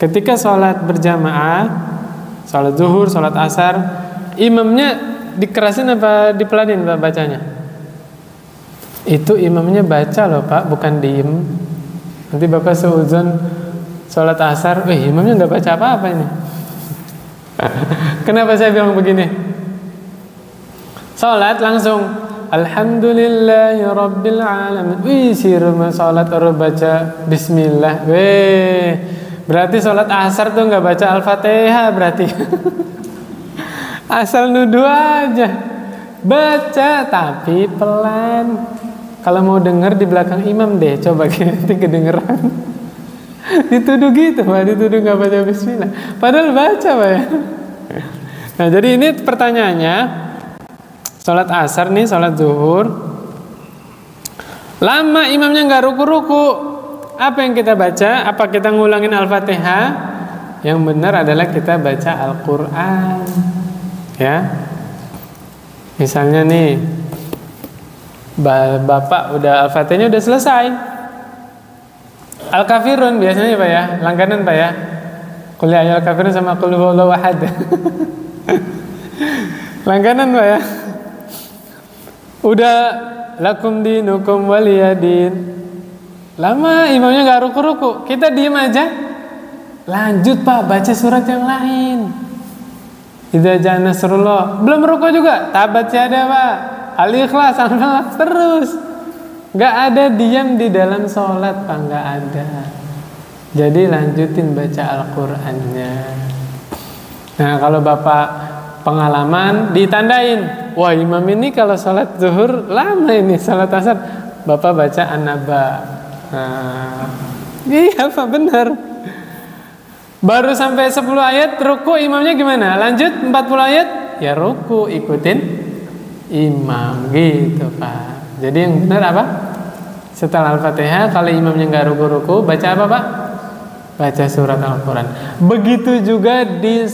ketika sholat berjamaah, sholat zuhur, sholat asar, imamnya dikerasin apa dipelanin, Pak, bacanya? Itu imamnya baca loh, Pak, bukan diem. Nanti Bapak seuzon sholat asar, imamnya gak baca apa-apa ini. Kenapa saya bilang begini? Salat langsung Alhamdulillahi Rabbil Alamin. Sirma salat orang baca Bismillah. Berarti salat asar tuh nggak baca Al-Fatihah berarti. Asal nuduh aja. Baca tapi pelan. Kalau mau denger di belakang imam deh, coba nanti kedengeran. Dituduh gitu, Pak, dituduh nggak baca Bismillah. Padahal baca, Pak, ya. Nah, jadi ini pertanyaannya. Sholat asar nih, sholat zuhur, lama imamnya nggak ruku-ruku, apa yang kita baca? Apa kita ngulangin Al-Fatihah? Yang benar adalah kita baca Al-Quran, ya. Misalnya nih, Bapak udah Al-Fatihahnya udah selesai, Al-Kafirun biasanya, Pak, ya, langganan, Pak, ya. Qul ya ayyuhal kafirun sama qul huwallahu ahad. Langganan, Pak, ya. Udah lakum dinukum waliyadin, lama imamnya gak ruku-ruku, kita diem aja, lanjut, Pak, baca surat yang lain. Idza jaa nasrullah, belum ruku juga, tabat syada, Pak, Al-Ikhlas, Al-Falaq, terus. Gak ada diam di dalam sholat, Pak, gak ada. Jadi lanjutin baca Al-Qur'annya. Nah, kalau Bapak pengalaman ditandain, wah, imam ini kalau sholat zuhur lama ini, sholat asar Bapak baca An-Naba. Nah, iya, Pak, benar. Baru sampai 10 ayat ruku, imamnya gimana? Lanjut 40 ayat, ya ruku, ikutin imam, gitu, Pak. Jadi yang benar apa? Setelah Al-Fatihah, kalau imamnya nggak ruku-ruku, baca apa, Pak? Baca surat Al-Quran. Begitu juga di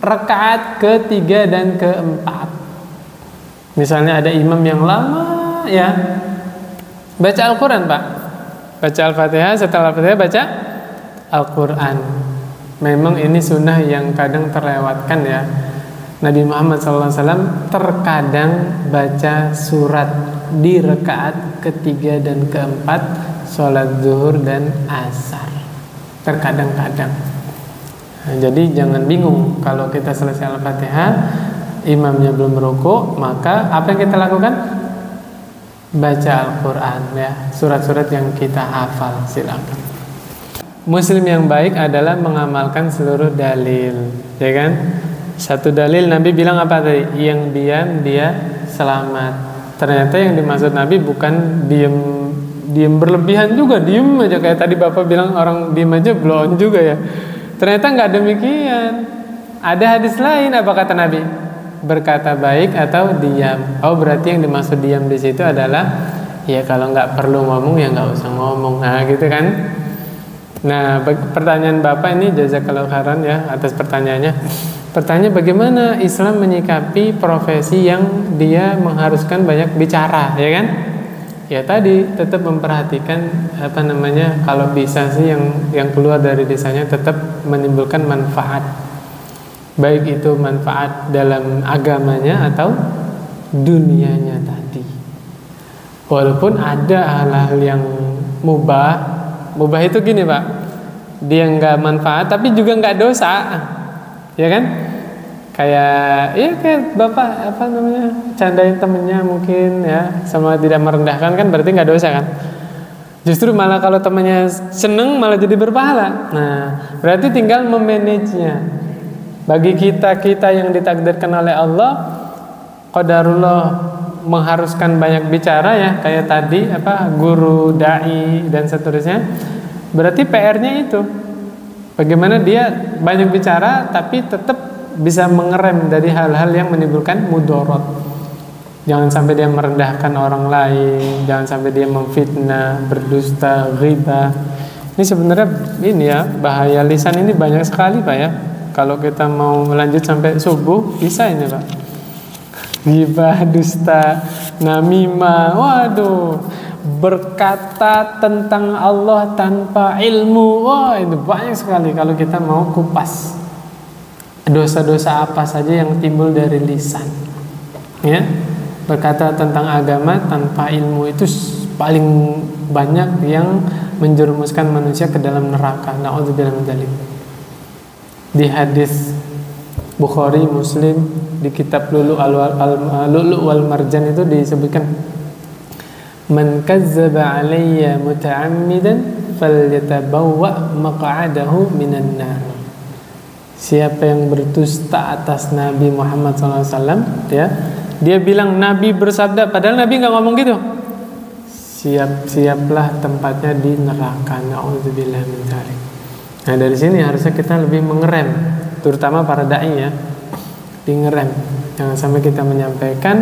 rakaat ketiga dan keempat. Misalnya ada imam yang lama, ya, Baca Al-Quran, Pak. Baca Al-Fatihah, setelah Al-Fatihah baca Al-Quran. Memang ini sunnah yang kadang terlewatkan ya. Nabi Muhammad SAW terkadang baca surat di rakaat ketiga dan keempat sholat zuhur dan asar. Terkadang-kadang. Nah, jadi jangan bingung kalau kita selesai Al-Fatihah, imamnya belum rukuk, maka apa yang kita lakukan? Baca Al-Quran ya, surat-surat yang kita hafal, silakan. Muslim yang baik adalah mengamalkan seluruh dalil, ya kan? Satu dalil Nabi bilang apa tadi? Yang diam dia selamat. Ternyata yang dimaksud Nabi bukan diam berlebihan juga, diam aja kayak tadi Bapak bilang orang diam aja blow juga ya. Ternyata nggak demikian. Ada hadis lain, apa kata Nabi? Berkata baik atau diam. Oh, berarti yang dimaksud diam di situ adalah ya kalau nggak perlu ngomong ya nggak usah ngomong. Nah, gitu kan? Nah, pertanyaan Bapak ini jazakallahu khairan ya atas pertanyaannya. Pertanyaan bagaimana Islam menyikapi profesi yang dia mengharuskan banyak bicara, ya kan? Ya tadi tetap memperhatikan kalau bisa sih yang keluar dari desanya tetap menimbulkan manfaat. Baik itu manfaat dalam agamanya atau dunianya tadi. Walaupun ada hal-hal yang mubah itu gini Pak, dia nggak manfaat tapi juga nggak dosa, ya kan? Kayak Bapak candain temennya mungkin ya, sama tidak merendahkan kan berarti nggak dosa kan? Justru malah kalau temannya seneng malah jadi berpahala. Nah, berarti tinggal memanagenya. Bagi kita yang ditakdirkan oleh Allah, qadarullah mengharuskan banyak bicara ya, kayak tadi guru, dai dan seterusnya. Berarti PR-nya itu bagaimana dia banyak bicara tapi tetap bisa mengerem dari hal-hal yang menimbulkan mudarat. Jangan sampai dia merendahkan orang lain, jangan sampai dia memfitnah, berdusta, ghibah. Ini sebenarnya bahaya lisan ini banyak sekali Pak ya. Kalau kita mau lanjut sampai subuh bisa ini Pak. Ghibah, dusta, namimah, waduh, berkata tentang Allah tanpa ilmu, wah itu banyak sekali kalau kita mau kupas dosa-dosa apa saja yang timbul dari lisan. Ya, berkata tentang agama tanpa ilmu itu paling banyak yang menjerumuskan manusia ke dalam neraka. Na'udzubillah min dzalik. Di hadis Bukhari, Muslim, di kitab Lu'lu' wal Marjan itu disebutkan, man kazzaba alayya muta'ammidan falyatabawwa maq'adahu minan nar. Siapa yang berdusta atas Nabi Muhammad SAW, ya, dia bilang Nabi bersabda, padahal Nabi nggak ngomong gitu. Siap-siaplah tempatnya di neraka. Na'udzubillah min dzalik. Nah dari sini harusnya kita lebih mengerem, terutama para dai ya, di ngerem. Jangan sampai kita menyampaikan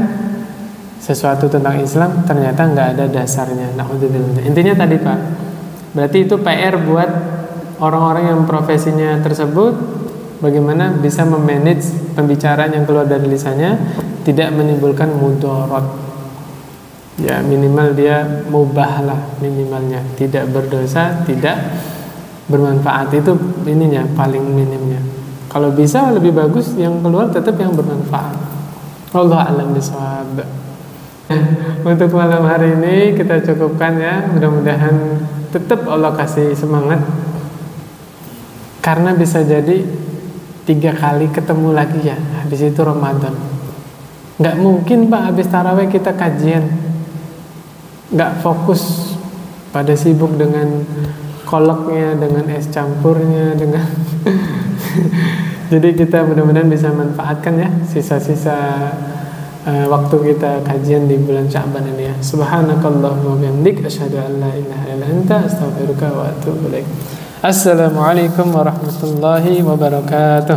sesuatu tentang Islam ternyata nggak ada dasarnya. Na'udzubillah. Intinya tadi Pak, berarti itu PR buat orang-orang yang profesinya tersebut. Bagaimana bisa memanage pembicaraan yang keluar dari lisannya tidak menimbulkan mudarat. Ya minimal dia mubah lah minimalnya, tidak berdosa, tidak bermanfaat, itu ininya paling minimnya. Kalau bisa lebih bagus yang keluar tetap yang bermanfaat. Wallahu a'lam bishawab. Untuk malam hari ini kita cukupkan ya. Mudah-mudahan tetap Allah kasih semangat, karena bisa jadi 3 kali ketemu lagi ya habis itu Ramadan. Nggak mungkin Pak habis tarawih kita kajian, nggak fokus, pada sibuk dengan kolaknya, dengan es campurnya, dengan jadi kita mudah-mudahan bisa manfaatkan ya sisa-sisa waktu kita kajian di bulan Sya'ban ini ya. Subhanakallahumma wa bihamdik asyhadu an la ilaha illa anta astaghfiruka wa atubu ilaik. Assalamualaikum warahmatullahi wabarakatuh.